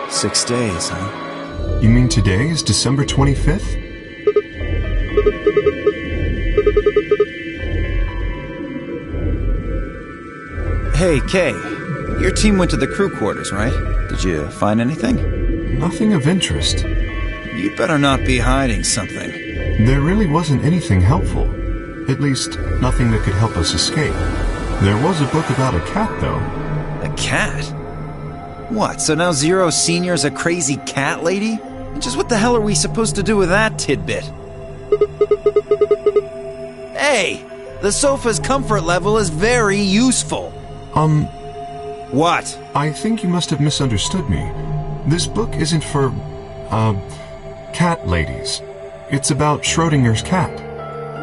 S5: 6 days, huh?
S8: You mean today is December 25th?
S5: Hey, Kay. Your team went to the crew quarters, right? Did you find anything?
S8: Nothing of interest.
S5: You'd better not be hiding something.
S8: There really wasn't anything helpful. At least, nothing that could help us escape. There was a book about a cat, though.
S5: A cat? What, so now Zero Senior's a crazy cat lady? Just what the hell are we supposed to do with that tidbit? Hey! The sofa's comfort level is very useful.
S8: What? I think you must have misunderstood me. This book isn't for, cat ladies. It's about Schrodinger's cat.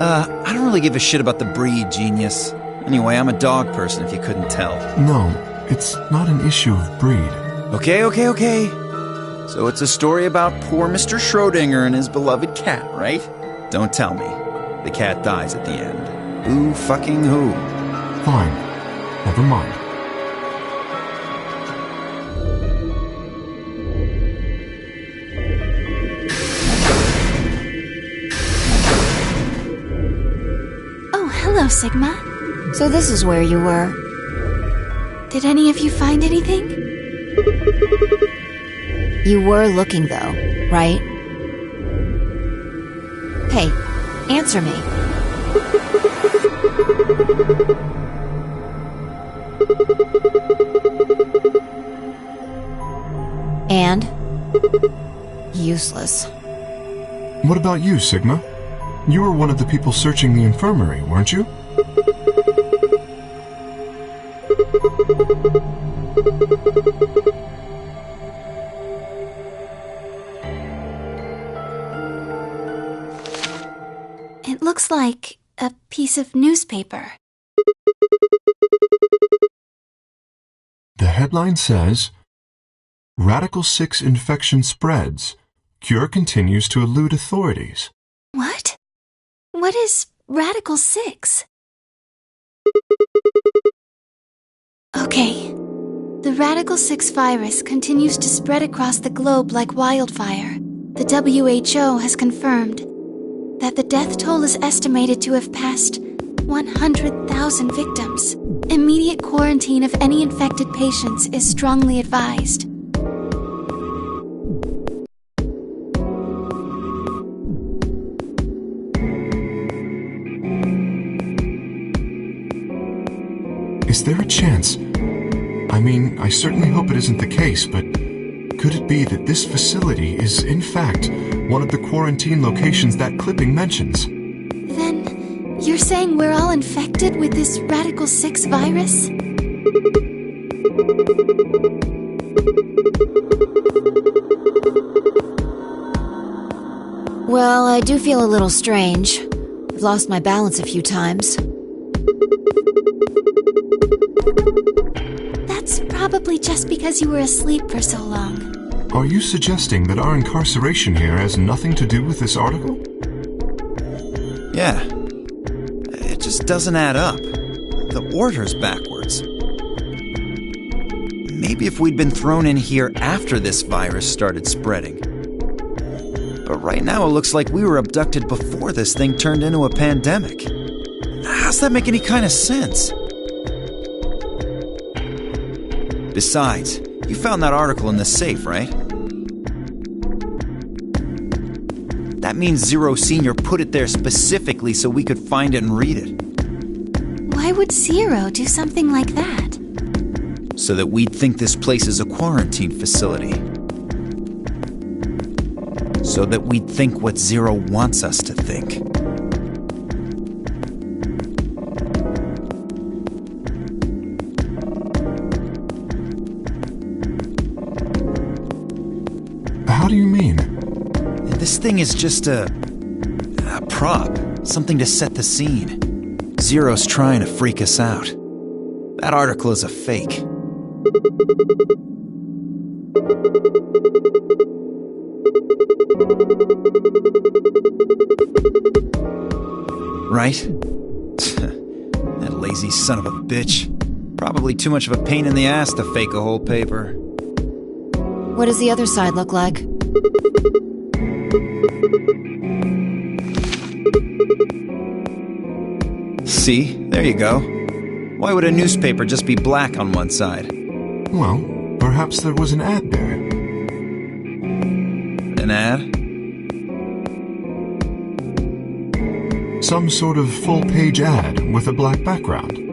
S5: I don't really give a shit about the breed, genius. Anyway, I'm a dog person, if you couldn't tell.
S8: No, it's not an issue of breed.
S5: Okay. So it's a story about poor Mr. Schrodinger and his beloved cat, right? Don't tell me. The cat dies at the end. Who fucking who?
S8: Fine. Never mind.
S6: Hello, Sigma.
S1: So this is where you were.
S6: Did any of you find anything?
S1: You were looking, though, right? Hey, answer me. And? Useless.
S8: What about you, Sigma? You were one of the people searching the infirmary, weren't you?
S6: It looks like a piece of newspaper.
S8: The headline says, Radical 6 infection spreads. Cure continues to elude authorities.
S6: What? What is Radical 6? Okay. The Radical 6 virus continues to spread across the globe like wildfire. The WHO has confirmed that the death toll is estimated to have passed 100,000 victims. Immediate quarantine of any infected patients is strongly advised.
S8: Is there a chance? I mean, I certainly hope it isn't the case, but could it be that this facility is, in fact, one of the quarantine locations that clipping mentions?
S6: Then, you're saying we're all infected with this Radical 6 virus?
S1: Well, I do feel a little strange. I've lost my balance a few times.
S6: That's probably just because you were asleep for so long.
S8: Are you suggesting that our incarceration here has nothing to do with this article?
S5: Yeah. It just doesn't add up. The order's backwards. Maybe if we'd been thrown in here after this virus started spreading. But right now it looks like we were abducted before this thing turned into a pandemic. How's that make any kind of sense? Besides, you found that article in the safe, right? That means Zero Sr. put it there specifically so we could find it and read it.
S6: Why would Zero do something like that?
S5: So that we'd think this place is a quarantine facility. So that we'd think what Zero wants us to think.
S8: How do you mean?
S5: This thing is just a prop. Something to set the scene. Zero's trying to freak us out. That article is a fake. Right? That lazy son of a bitch. Probably too much of a pain in the ass to fake a whole paper.
S1: What does the other side look like?
S5: See? There you go. Why would a newspaper just be black on one side?
S8: Well, perhaps there was an ad there.
S5: An ad?
S8: Some sort of full-page ad with a black background.